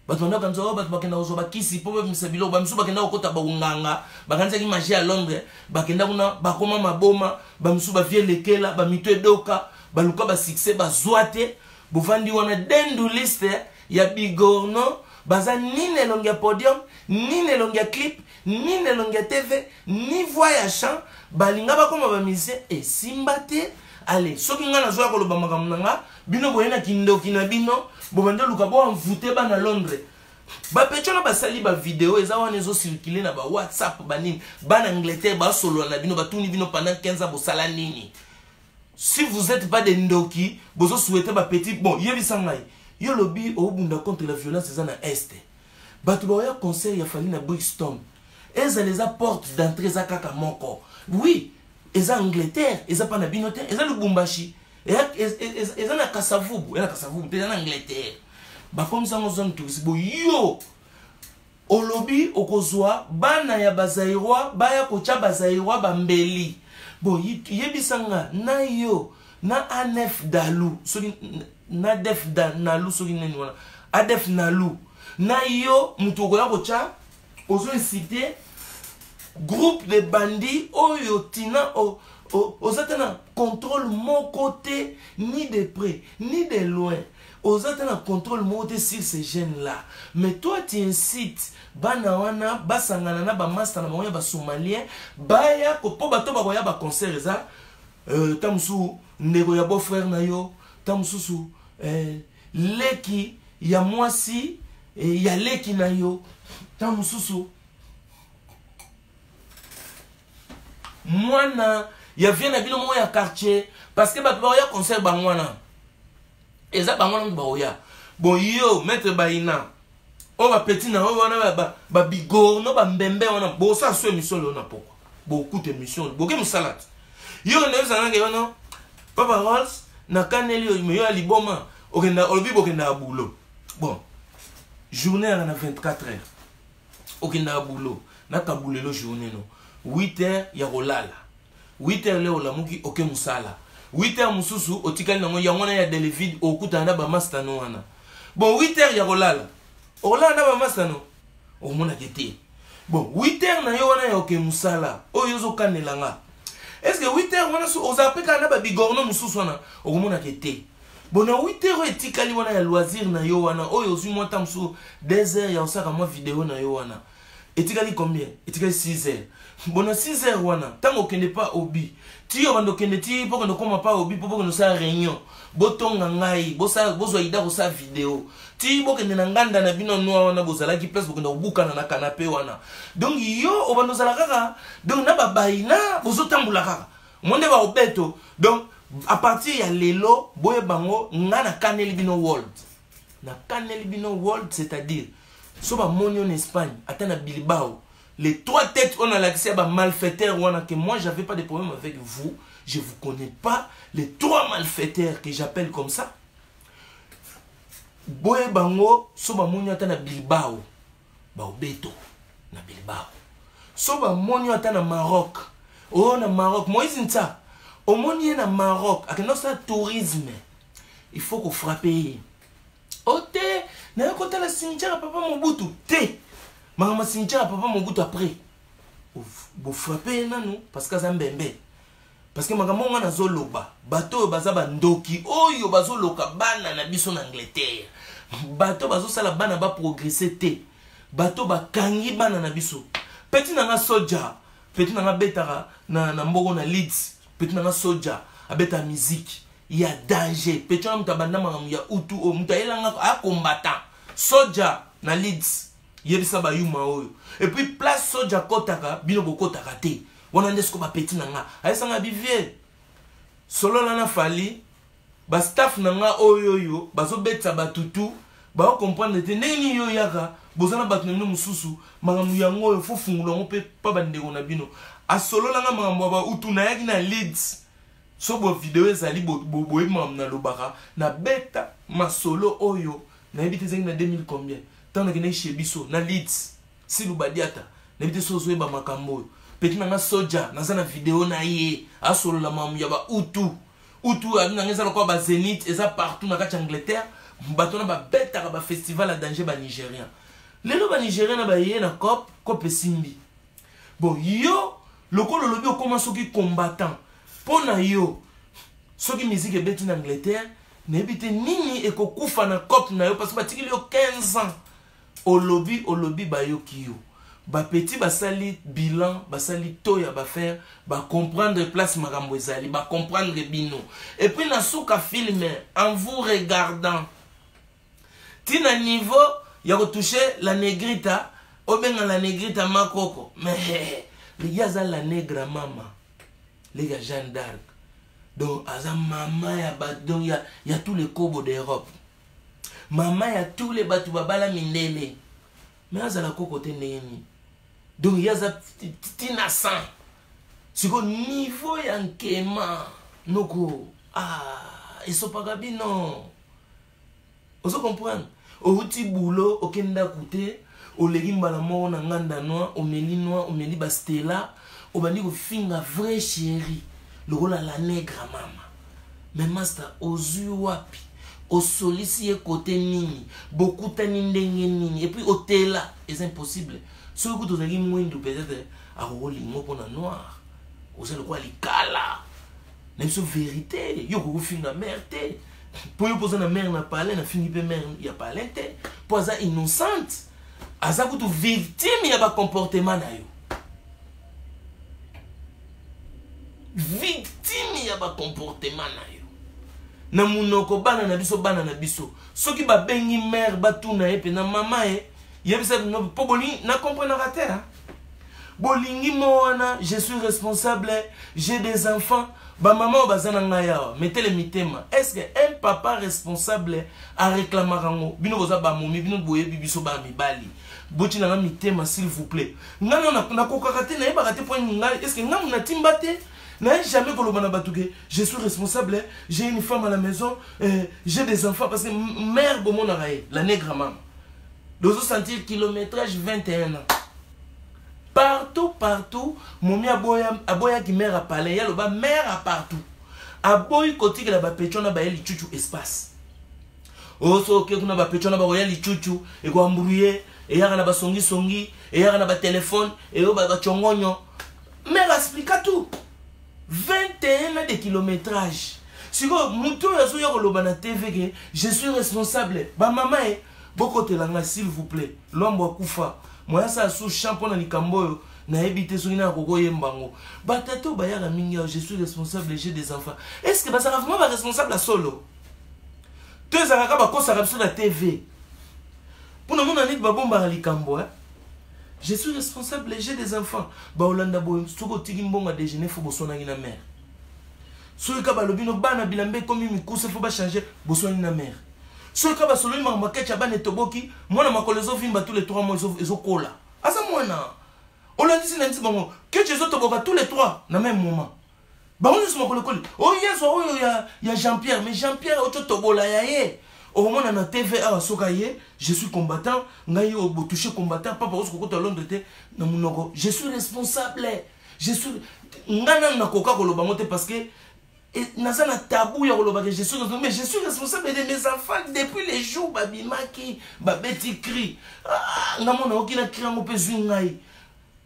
bato banda kanzo bato bakenda kozo bakisi po bemisa bilo bamisu bakenda kokota baunganga bakanzaki magie à Londres bakenda kuna bakoma maboma bamisu bavie lekela bamito edoka baluka ba succès bazwate bovandi wana dendu liste ya bigorno baza ni nelongi ya podium ni nelongi ya clip ni nelongi ya TV ni voix ya chant balinga bakoma ba musicien esimba te allez soki nga nazwa koloba makambo nanga bino boyena kindoki na bino bobande luka bo envoûter bana Londres bapetcho na basali ba vidéo eza wana ezo circuler na ba WhatsApp banini bana Angleterre ba solo na bino batuni bino pendant 15 ans bosala nini. Si vous n'êtes pas des ndoki bozo souhaiter ba petit bon yebisa ngai yo lobby au bunda contre la violence eza na est bato ba ya conseil ya fali na Brixton eza les portes d'entrée za kaka moko oui eza Angleterre eza pa na binote eza Lubumbashi eza na Kasavubu eza na Angleterre ba comme ça zone touristique bo yo au lobby okozwa bana ya bazairwa baya kocha bazairwa bambeli bo yebisanga na yo na anef dalu soki na def nalu soki neni wana adef nalu na yo mutu ya kocha ozo inciter groupe de bandits oyo tina ozatana contrôle mon côté ni de près ni de loin ozatana contrôle mon côté sur ces jeunes là mais toi tu incites bana wana basangana na ba master na ba somalien baya ko po bato ba ba concert za tamsu ndeko ya beau frère na yo tamsusu leki ya mwasi ya leki na yo tamsusu mwana ya vient na bino mo ya quartier parce que bato ba ya concert ba mwana eza ba mwana ba oya bon yo maître baina o ba petit na o wana ba bigo no ba mbembe wana bo sa so émission le na poko bo coûte émission bo ke musalat yo ne zana ke wana Papa Rolls na kaneli yo me yo liboma okenda olobi bokenda bulo bon journée na 24 heures okenda bulo na kabulelo journée no 8 heures ya rolala 8 heures le olamuki oke musala 8 heures mususu otikali nango ya ngona ya David okuta na ba master no wana bon 8 heures ya rolala olanda ba master no omona kete bon 8 heures na yo wana ya oke musala oyo zo kanelanga est-ce que 8 heures wana so ozapeka na ba bigorno mususu wana omona kete bon na 8 heures etikali wana ya loisir na yo wana oyo ozu monta musu 2 heures ya osaka mo vidéo na yo wana etikali combien etikali 6 heures bon na 6 heures wana tango kende pas obi ti yo bando kende ti poko no koma pas obi poko no sa réunion botonga ngai bozwa ida ko sa vidéo ti bokende na nganda na bino noa wana bozala ki place bokende obukana na canapé wana donc yo obando zala kaka donc na babaina bozotambula kaka monde ba obeto donc à partir ya lelo boye bango ngana kaneli bino world na kaneli bino world c'est-à-dire so ba moni en Espagne atana Bilbao les 3 têtes on a l'accès à malfaiteurs wana que moi j'avais pas de problème avec vous je vous connais pas les 3 malfaiteurs que j'appelle comme ça boye bango so ba moni atana Bilbao ba obeto na Bilbao so ba moni atana Maroc oh na Maroc Moïse Nta au moni na Maroc avec notre tourisme il faut qu'on frappe ote na côté la cimetière papa Mobutu te mama cimetière papa Mobutu après bo frapper nanu parce que zambembe parce que makambo ngana zoloba bato bazaba ndoki oyo bazoloka bana na biso na Angleterre bato bazosala bana ba progresser te bato bakangi bana na biso petit nanga soja petit nanga betara na mboko na Leeds petit nanga soja abeta musique il y a danger petit nanga mutabanda mamamu ya utu o mutayelanga a combattant soja na Leeds yebisa ba yuma oyo et puis place soja kotaka bino bokotaka te wana ndesko ba petit nanga ayesanga bivier solo lana fali ba staff nanga oyoyo bazo beta batutu ba comprendre te ndeni yo yaka bozana batu nenu mususu mangamu yango yo fo fungula ngo pe pa bandeko na bino a solo langa mangamu ba utu na yaki na leads so bo video ezali bo imam na lobaka na beta masolo oyo na ebite zengi na 2000 combien tant que na chebiso na leads si lubadiata na ebite so zoeba makambo petit nanga soja na sana video na ye a solo la mamu ya ba utu abina ngeza lokwa ba Zenith eza partout na kati Angleterre batona ba beta ba festival à danger ba Nigérien lelo ba Nigérien na ba ye na cop simbi bon yo lokolo lobi okoma soki combattant pona yo soki musique ebeti na Angleterre na ebite nini ekokufa na cop na yo parce que batikili yo 15 ans olobi ba yo kiyo ba petit basali bilan basali toya ba faire ba comprendre place makambo ezali ba comprendre bino et puis na souka film en vous regardant tina niveau ya retoucher la negrita obenga la negrita makoko mais les gars la nègre mama les gars Jeanne d'Arc donc aza mama ya badon ya tous les kobos d'Europe mama ya tous les batu babala mindele mais azala kokote ndeni donc il y a ça tina sang siko niveau ya nkema noko ils sont pas gabino oso comprendre outi boulot okenda koute olegi mbala mo na nganda noa omeli ba stella obandi ko finga vrai chéri lokola la nègre mama mais master ozu wapi osolisi ye côté nini bokutani ndenge nini et puis hôtel c'est impossible ce que vous avez moins de peut-être à rolingo pour la noire vous savez quoi likala même sur vérité yo ko finga merde pour yo poser na mère na parler na fini pe mère ya parler te pour ça innocente aza kutu victime ya ba comportement na yo victime ya ba comportement na yo na munoko bana na biso soki ba bengi mère batuna epe na mama yebisa no poboli na comprendre rater bolingi moana je suis responsable j'ai des enfants ba maman bazana ngaya mettez le mitema est-ce que un papa responsable a réclamé rango bino boza ba momi bino boye bibiso ba mibali boti na mitema s'il vous plaît ngana na kokakate na yeba kate point ngai est-ce que ngam na timbate na jamais kolobana batuke je suis responsable j'ai une femme à la maison j'ai des enfants parce que mère bomona raé la nègre maman dozo sentir kilométrage 21 ans partout momi aboya ki mère a parlé ya loba mère a partout aboy koti que la ba petona ba eli chuchu espace oso ke kuna ba petona ba royali chuchu e ko embrouiller et ya na ba songi et ya na ba téléphone et o ba chongonyo mère explique tout 21 ans de kilométrage siko muto yazo ya koloba na TV que je suis responsable ba maman boko telanga s'il vous plaît l'ombo akufa moi ça sous champion na likambo na ebité soki na koko yembango batato bayaka mingi je suis responsable j'ai des enfants est-ce que ça va vraiment responsable à solo deux araka ba kosa sur la TV pour nous na nit ba bomba likambo je suis responsable j'ai des enfants ba olanda boy soko tiki mbonga déjeuner faut bosona na mère soki ka ba lobino bana bilambe comme mikuse faut ba changer bosona na mère soki ka ba solo ma makecha ba netoboki mwana makolezo vimba tous les 3 mois ezo kola asa mwana olandi na ntibango que tu ezo toboka tous les 3 na même moment ba on se makole kole oh yeso oh ya Jean-Pierre mais Jean-Pierre oto tobola ya ye au moment na TVA soka ye je suis combattant ngai o toucher combattant papa osko kota Londres te na munoko je suis responsable je suis ngana na koka koloba mote parce que nazana tabou ya koloba que je suis responsable mais je suis responsable de mes enfants depuis les jours babimaki babeti cri ngamona okina cri ngo pe zwingai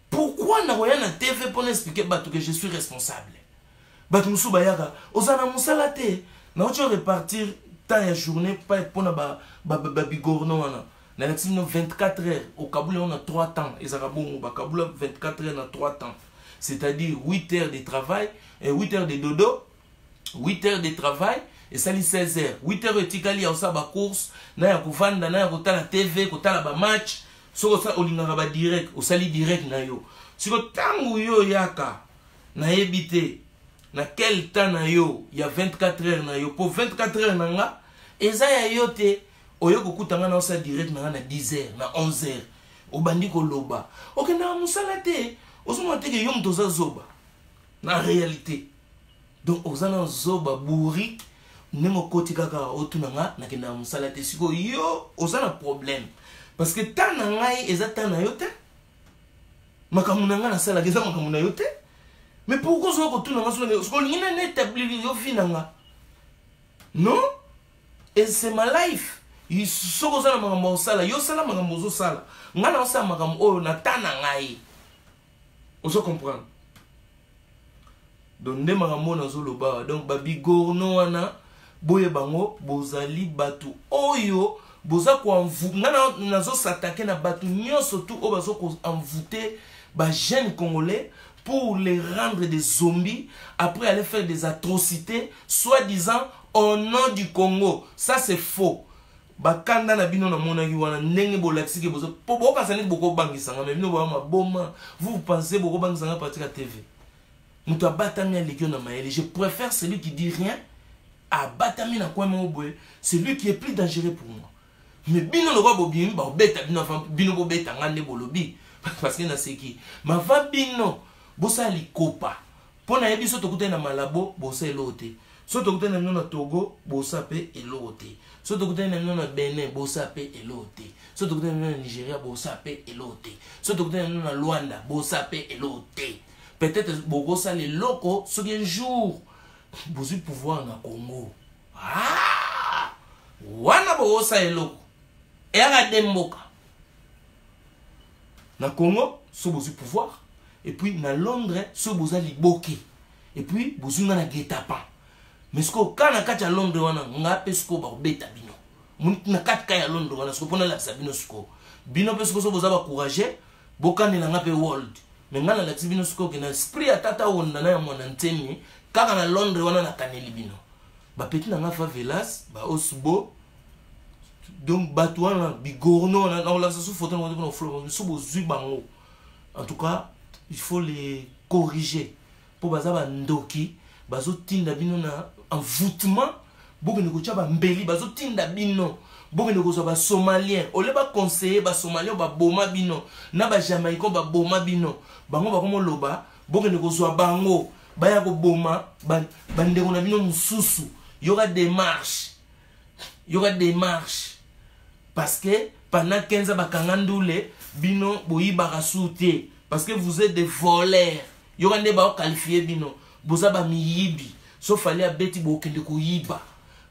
pourquoi na roya na TV pour expliquer bato que je suis responsable bato musu bayaka ozana musala te na ocho repartir temps ya journée pas pour na ba bigorno wana na l'exime 24 heures au Kaboul on a 3 temps et ça bon ba Kaboul 24 heures na 3 temps c'est-à-dire 8 heures de travail et 8 heures de dodo 8 heures de travail et ça li 16 heures 8 heures etikali ya osaba course na ya kuvanda na ya kotala TV kotala ba match soko sa olingaka ba direct osali direct na yo siko tangu yo yaka na ebité na quel temps na yo il y a 24 heures na yo pour 24 heures na nga eza ya yo te oyo kokutanga na osa direct na nga na 10 heures na 11 heures obandi koloba okenda musala te osoma te ke yo mto za zoba na réalité donc ozana zoba bourrique nengo koti kaka otuna nga na kenda musala te siko yo ozana problème parce que tant na ngai eza tant na yo te makambo na nga na sala eza makambo na yo te mais pourquoi zo ko tuna nga so ko ngina na établir yo finanga non et c'est ma life soko ozana makambo osala yo sala makambo ozo sala nga na osala makambo oyo na tant na ngai ozo comprendre donc nde makambo na zo loba donc babigorno wana boye bango bozali batu oyo boza ko envoûter nga na zo s'attaquer na batu nyonso tout o bazo ko envoûter ba jeunes congolais pour les rendre des zombies après aller faire des atrocités soi-disant au nom du Congo. Ça c'est faux. Bakanda na bino na monaki wana ndenge bolakisi ke bozo po kasani boko bangisanga mais bino ba maboma vous pensez boko bangisanga partir à TV. Muto abatami ya legio na maele, je préfère celui qui dit rien à batami na kwa moboye, celui qui est plus dangereux pour moi. Mais bino lo ba bobim ba beta bino fa bino bo beta ngande bolobi parce que na seki ma va bino bosa likopa pona yebi so tokute na malabo bosa elote so tokute na na Togo bosa pe elote so tokute na na Benin bosa pe elote so tokute na Nigeria bosa pe elote so tokute na Luanda bosa pe elote peut-être bogosa les locaux ce un jour bozu pouvoir na Congo ah wana bosa eloko et à demboka na Congo so bozu pouvoir et puis na Londres so boza liboke et puis bozunga na guet-apens mais ce ko kana kacha Londres wana ngape sko ba beta bino munti na katka ya Londres wana sko pona la sabino sko bino pe sko so boza ba courager bokane na ngape world mais ngana la bino sko ke na esprit atata wonda na ya mwana ntemi kaka na Londres wana na kaneli bino ba petit na nga favelas ba osbo donc batu wana bigorno na la sous photo na flow so bozui bango en tout cas il faut les corriger pour bazaba ndoki bazo tinda bino na envoûtement boke ne ko tcha ba mbeli bazo tinda bino boke ne ko so ba somalien ole ba conseiller ba somalien ba boma bino na ba jamaïcain ba boma bino bango ba komo loba boke ne ko so bango ba ya ko boma bandeko na bino mususu yoga démarche parce que pendant 15 ans bakangandoule bino boyiba rasouté parce que vous êtes des voleurs. Yorande ba qualifié bino. Boza ba miyibi. Sauf fallait à beti bo kende ko yiba.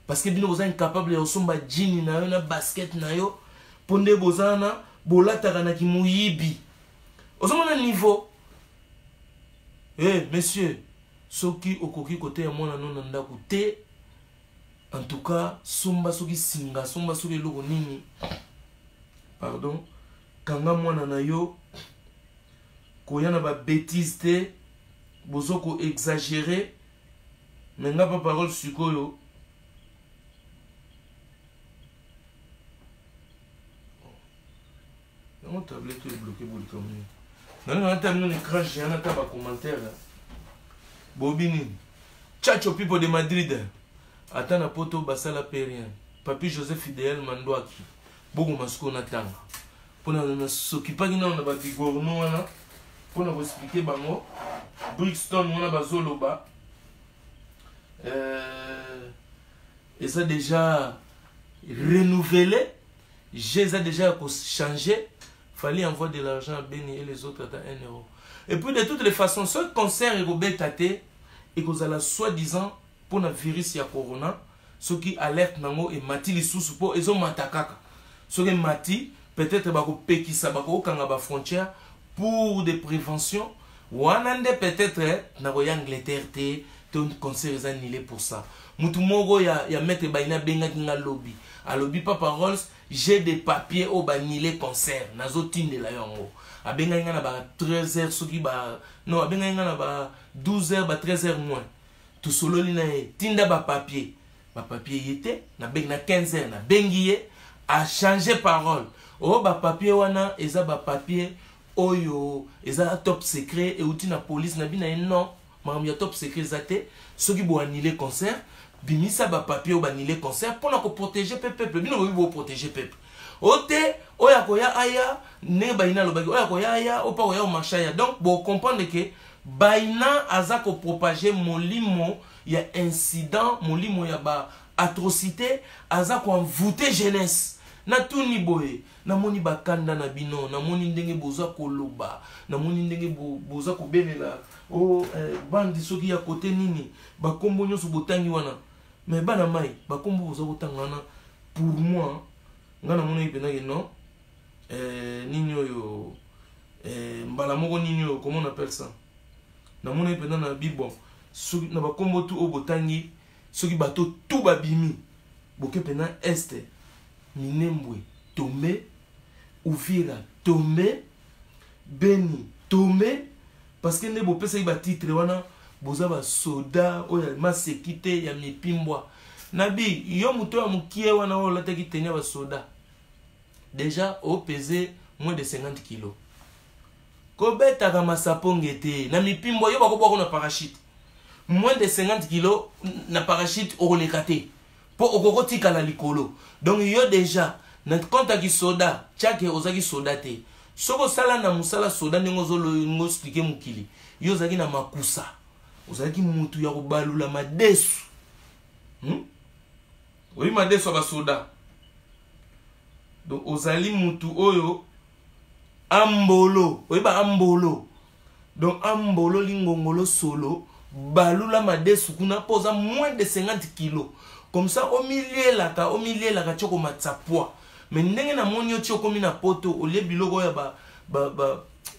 Parce que bino boza incapable de somba jini na yo na basket na yo. Ponde boza na bolata kana ki muyibi. Ozomona niveau. Eh monsieur, soki okoki kote ya mona non ndako te. En tout cas, somba soki singa, somba soki loko nini. Pardon. Kanga mwana na yo koyana ba bêtise te bozoko exagérer mais nga pas parole sikoyo mon tablette est bloquée pour le tourner non on a terminé l'écran géant na ba commentaire bobini chacho people de Madrid ata na poto basala perien papi Joseph Fidel Mandwaki bogo masko na tanga pona na s'occuper na ba bigorno wana pour nous expliquer bango Brixton on a bazoloba et ça déjà renouvelé j'ai déjà changé fallait envoyer de l'argent à Beni et les autres à 1 euro et puis de toutes les façons ce concert est robetate et que la soi-disant pour le virus ya corona ce qui alerte nango et mati les sous pour ils ont matakaka ce qui mati peut-être bako pekisa bako kanga ba frontière pour des préventions wanande peut-être na ko Angleterre te ton conseil annulé pour ça mutu moko ya mettre baina benga kinga lobby a lobby pas paroles j'ai des papiers au banilé concert nazo tinde la yango a benga nga na ba 13h soki ba non a benga nga na ba 12h ba 13h moins tout solo lina tinda ba papier yete na benga na 15h na bengiye a changer parole oh ba papier wana eza ba papier oyo eza top secret et outi na police na bina non makambo ya top secret zate soki bo annuler concert bimisa ba papier ou ba annuler concert pour na ko protéger peuple bino bo protéger peuple ote oya koya aya ne baina lobaki oya koya aya opa koya o machaya donc bo comprendre que baina aza ko propager molimo ya incident molimo ya ba atrocité aza ko envoûter jeunesse na tuni boye na moni bakanda na bino na moni ndenge boza koloba na moni ndenge boza kobelela o bandi soki ya côté nini bakombo nyonso botangi wana mais bana mai bakombo boza kotanga wana pour moi ngana mona ipena ke non nini oyo mbala moko nini oyo comment on appelle ça na mona ipena na bibo soki na bakombo tu o botangi soki bato tout babimi boke pena este Minembwe Tomé, Uvira Tomé, Beni Tomé, parce que ne bo pesa iba titre wana boza ba soda oya masekite ya mipimbwa nabi yo muto ya mukie wana o lataki tenya ba soda déjà au peser moins de 50 kilos kobeta kama sapongete na mipimbwa yo bako bako na parachute moins de 50 kilos na parachute o lekate po okokoti kala likolo donc yo déjà na konta ki soda chake ozaki soda te soko sala na musala soda ndenge ozolo ngosplike mukili yo zaki na makusa ozaki mutu ya kobalula madesu oyi madesu ba soda donc ozali mutu oyo ambolo oyi ba ambolo donc ambolo lingongolo solo balula madesu kuna poza moins de 50 kilos comme ça au milieu la choko matsapwa mais ndenge na moni yo choko mina poto au lieu biloko ya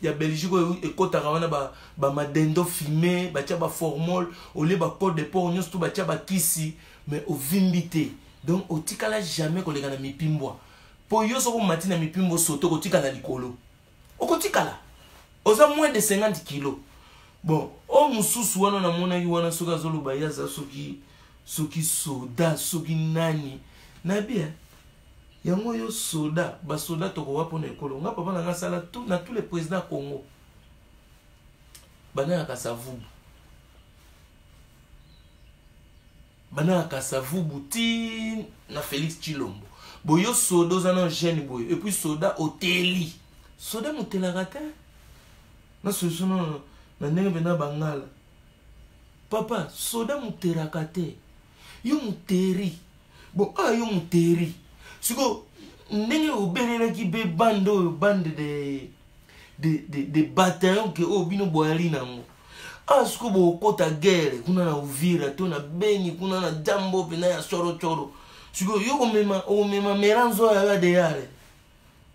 ya Belgique ekota kawana ba madendo fumé ba tia ba formol au lieu ba code de port nyos tout ba tia ba kisi mais au vimbité donc au tikala jamais ko leka na mipimbwa po yo soko matina mipimbo soto ko tikala likolo okotikala oza moins de 50 kilos bon o mususu wana na mona yi wana soka zoluba yaza soki soda soki nani na bien yango yo soda ba soda to ko wapo na ekolo nga papa na sala tout na tous les présidents Congo bana kasavubu ti na Félix Chilombo boyo soda za na jeune boyo et puis soda hôteli soda mutela rata na solution na ndenge bena bangala papa soda muteraka te yo muteri bon yo muteri siko ndenge obelela ki be bande de bataillon que obino boyali nango siko bo kota guerre kuna na Uvira to na Beni kuna na jambo pena ya choro siko yo omema meranzo ya de yale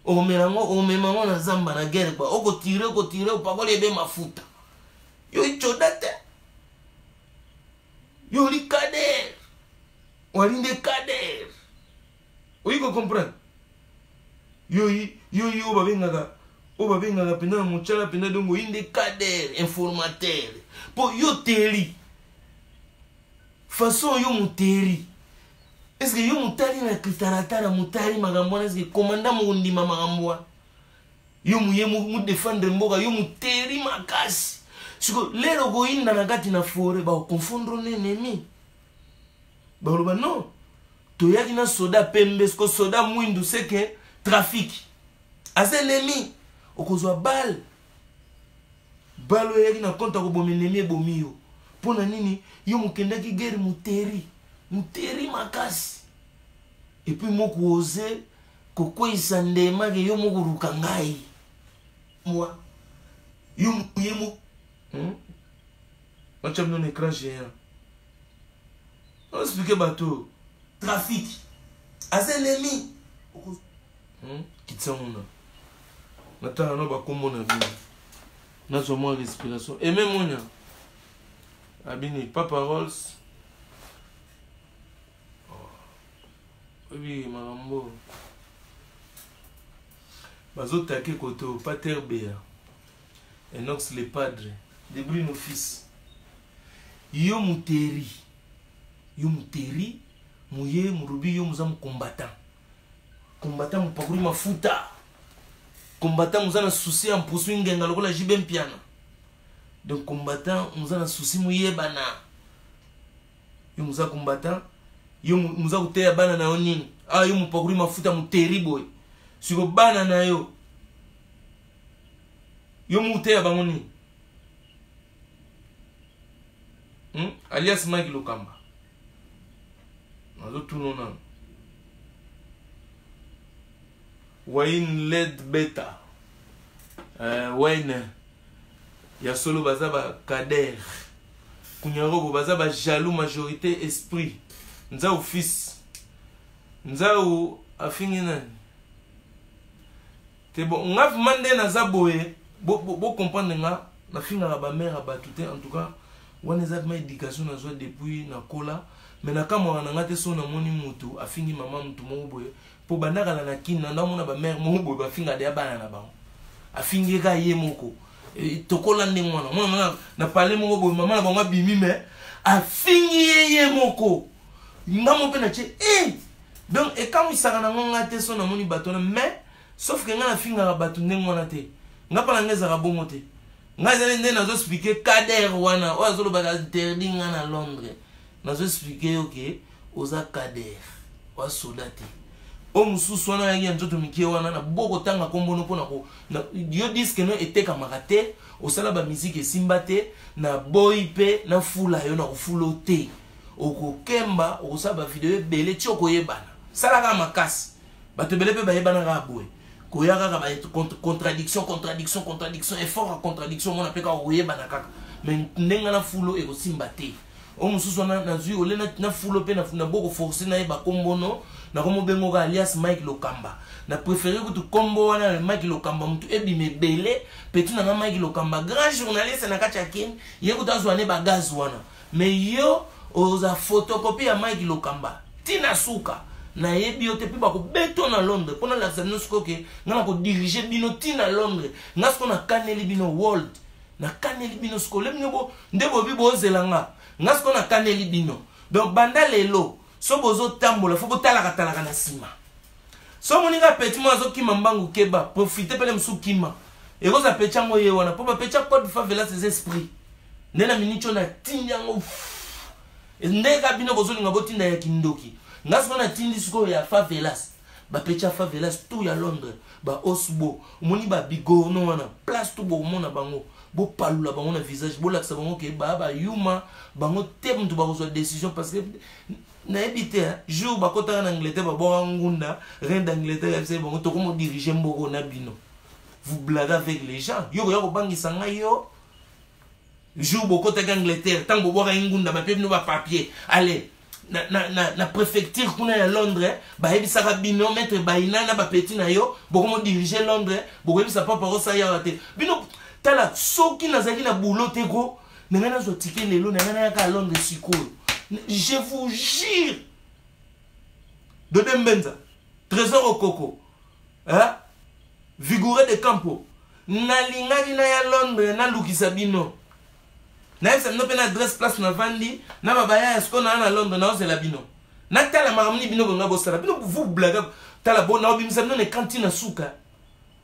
omema na zamba na guerre kwa oko tire upakole be mafuta yo ichodate yo li kader walinde kader oyi ko comprendre yo babengaka pena mochala pena dongo inde kader informateur po yo teri façon yo muteri est-ce que yo mutari na kritaratara mutari magambwana est-ce que commandant mundima magambwa yo muye mu défendre mboka yo muteri makasi siko lero go inda na kati na fore ba confondre l'ennemi ba loba non to yaki na soda pembe sko soda mwindu seke trafic ase l'ennemi okozwa bal balo yaki na konta ko bomi l'ennemi bomi yo pona nini yo mukendaki guerre muteri makasi et puis moko oser kokwisa ndema ke yo moko rukangai moi yo muyemo on tient un écran géant on explique bateau trafic ase l'ennemi kitsamuna natana no bakombo na bino nazo mo respiration et même monya abini papa Rolls oui marambo bazotake koto pater Bea Enox le padre de Bruno fils yo muteri muye murubi yo muzamu combattant mupakuri mafuta combattant muzana souci en poursuit ngenga lokola jibe mpiana Donc combattant, nous avons un souci mouyebana. Yo nous avons combattant, yo nous avons été à banana onin. Ah yo mon pogri ma futa mon terrible. Sur le banana yo. Yo mouté à bangoni. Alias Mike Lokamba. Nous tout le monde. Wayne Led Beta. Wayne. Ya solo bazaba Kader. Kunyarobo bazaba jaloux majorité esprit. Nza ou fils. Nza ou afingi nani. Te bon, on a demandé na zaboé. Bo comprendre nga na finga ba mère ba tout en tout cas. On a ma éducation na zo depuis na kola. Mais na kama na ngate so na moni mutu afingi mama mutu mo boye. Po bandaka na kina na mona ba mère mo boye ba finga de bana na ba. Afingi ga ye moko. Tokola ndenge mwana mwana na parler mo boye mama na bango bimi mais afingi ye moko. Ngamo pe na che donc et quand il sara na ngate so na moni bato na mais sauf que nga na finga ba bato ndenge mwana te. Nga pa na ngeza ka bongo te. Nga zele ndenge na zo expliquer Kader wana o azolo ba interdit nga na Londres. Na zo expliquer OK oza Kader wa soldate. O mususu wana yangi nzoto mikie wana na boko tanga kombono pona ko yo disque no eteka makate osala ba musique esimba te na boy pe na fula yo na fulo te okokemba okosaba video ebele tioko yebana sala ka makasi bato bele pe ba yebana ka boy koyaka ka ba contradiction effort à contradiction mona pe ka oyebana kaka mais ndenga na fulo ekosimba te o mususu wana na zui ole na fulo pe na boko forcer na yeba kombono na komo bengo alias Mike Lokamba na préféré que tu combo wana Mike Lokamba mutu ebime belé petit na Mike Lokamba grand journaliste na kacha kin yeko tazwane ba gaz wana mais yo oza photocopie ya Mike Lokamba tina suka na yebi yo te pe ba ko beto na Londres pona la sanosko ke ngana ko diriger bino tina Londres ngasko na kaneli bino world na kaneli bino skole mnebo ndebo bibo zelanga ngasko na kaneli bino donc banda lelo so bozo tambola fo botalaka talaka na sima so moninga petit mo azo kima mbangu keba profiter pele msu kima e koza pechango ye wana po ba pecha code favela ses esprits ndena minicho na tinyango ndeka bino bozo linga botinda ya kindoki ngasko na tindi suko ya favelas ba pecha favelas tout ya Londres ba osbo moni ba bigorno wana place tout bo mona bango bo palula bango na visage bo laksa bango ke ba yuma bango te mtu ba ko décision parce que na ebité jour bakota en Angleterre ba bo ngunda reine d'Angleterre c'est bon to comme diriger mboko na bino vous blaguez avec les gens yo yo bangisa nga yo jour bakota en Angleterre tant bo bo ngunda ba pe no ba papier allez na préfecture kuna ya Londres ba ebisa ka bino mettre baina na ba petit na yo bo comme diriger Londres bo ebisa pas paro sa ya te bino tala soki nazaki na boulot te ko ngana zo ticket lelo ngana ya ka Londres sikoyo. Je vous jure. De Dembenza, Trésor au Coco, hein? Vigoureux de Campo, Nalingani na ya Londres, na Luki Sabino. Na yef no pe na adresse place na vandi, na babaya esko na Londres na ose la bino. Na tala maramuni bino bonga bosala. Bino vous blague. Tala bon na obimisa bino ne cantine suka.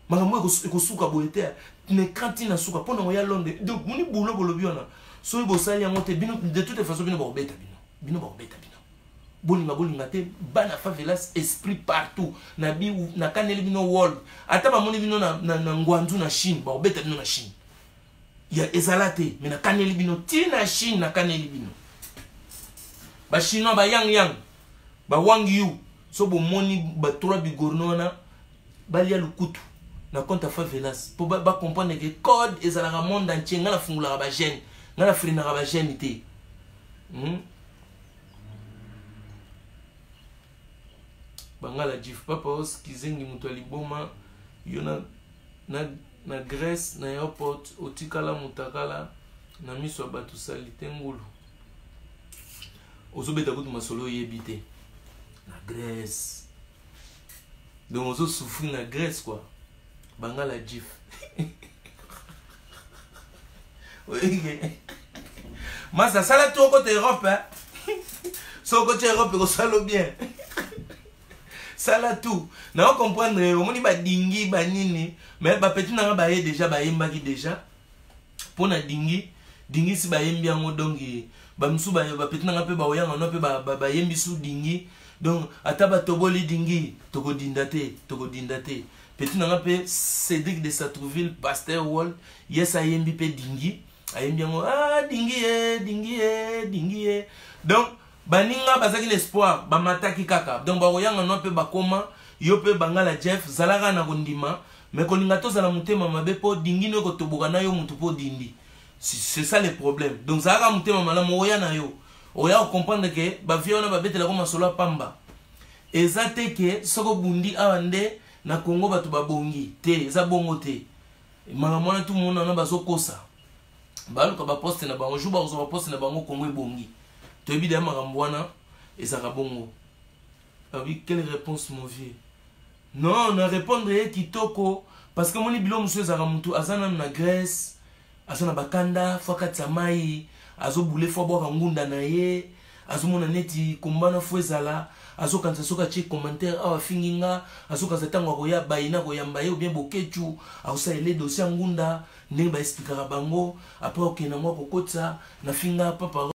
Maramwe eko suka boete. Ne cantine suka pona ya Londres. Donc moni boulot bolobiona. So bo sali ya monte bino de toute façon bino ba beta bino. Bino ba beta bino bolinga te bana favelas esprit partout na bi na kaneli bino world ata ba moni bino na ngwanzu na Chine ba beta bino na Chine ya ezalate mais na kaneli bino ti na Chine na kaneli bino ba chinois ba yang ba wang yu so bo moni ba trois bigorno na ba lia lukutu na compte favelas pour ba comprendre que code ezalaka monde entier ngala fungula ba jeune ngala frina ba jeune te bangala jif papa os kizengi mutu aliboma yo na Grèce na airport otikala mutakala na miso bato salite ngulu ozobeta kutu masolo yebite na Grèce donc ozo souffrir na Grèce quoi bangala jif masa sala to côté Europe so côté Europe ko salo bien sala tout na comprendre omoni ba dingi ba nini mais ba petit na ba déjà ba yemba ki déjà pona dingi si ba yembi yango dongi ba msu ba petina ngape ba oyanga no pe ba yembi su dingi donc ataba toboli dingi toko dindate petina ngape Cédric de Satrouville Pasteur Wall yes ayembi pe dingi ayembi yango dingi donc baninga bazaki l'espoir ba mataki kaka donc ba oyanga no pe bakoma yo pe bangala Jeff zalaka na kondima mais kolinga to zala mutema mabe po dingi no ko toboka na yo mutu po dindi. C'est ça le problème. Donc ça a monté maman oya na yo. Oya comprendre que ba viona ba betela ko masolo pamba. Ezate ke soko bundi awande na Congo batu babongi te eza bongo te. Maman tout monde na bazo kosa. Ba luka ba poste na bango jour ba zo ba poste na bango Congo ebongi. To ebida makamwana ezaka bongo. Ah oui, quelle réponse mon vieux? Non, na répondre kitoko parce que moni bilo muso ezaka mutu azana na Grèce. Azona bakanda fakati mai azo boule fo boka ngunda na ye azo mona neti kombana fo ezala azo kanza soka che commentaire awa finginga azo kanza tango ko ya baina ko yamba ye ou bien bokechu aosa ele dossier ngunda ndenge ba expliquera bango après okena mo kokotsa na finga papa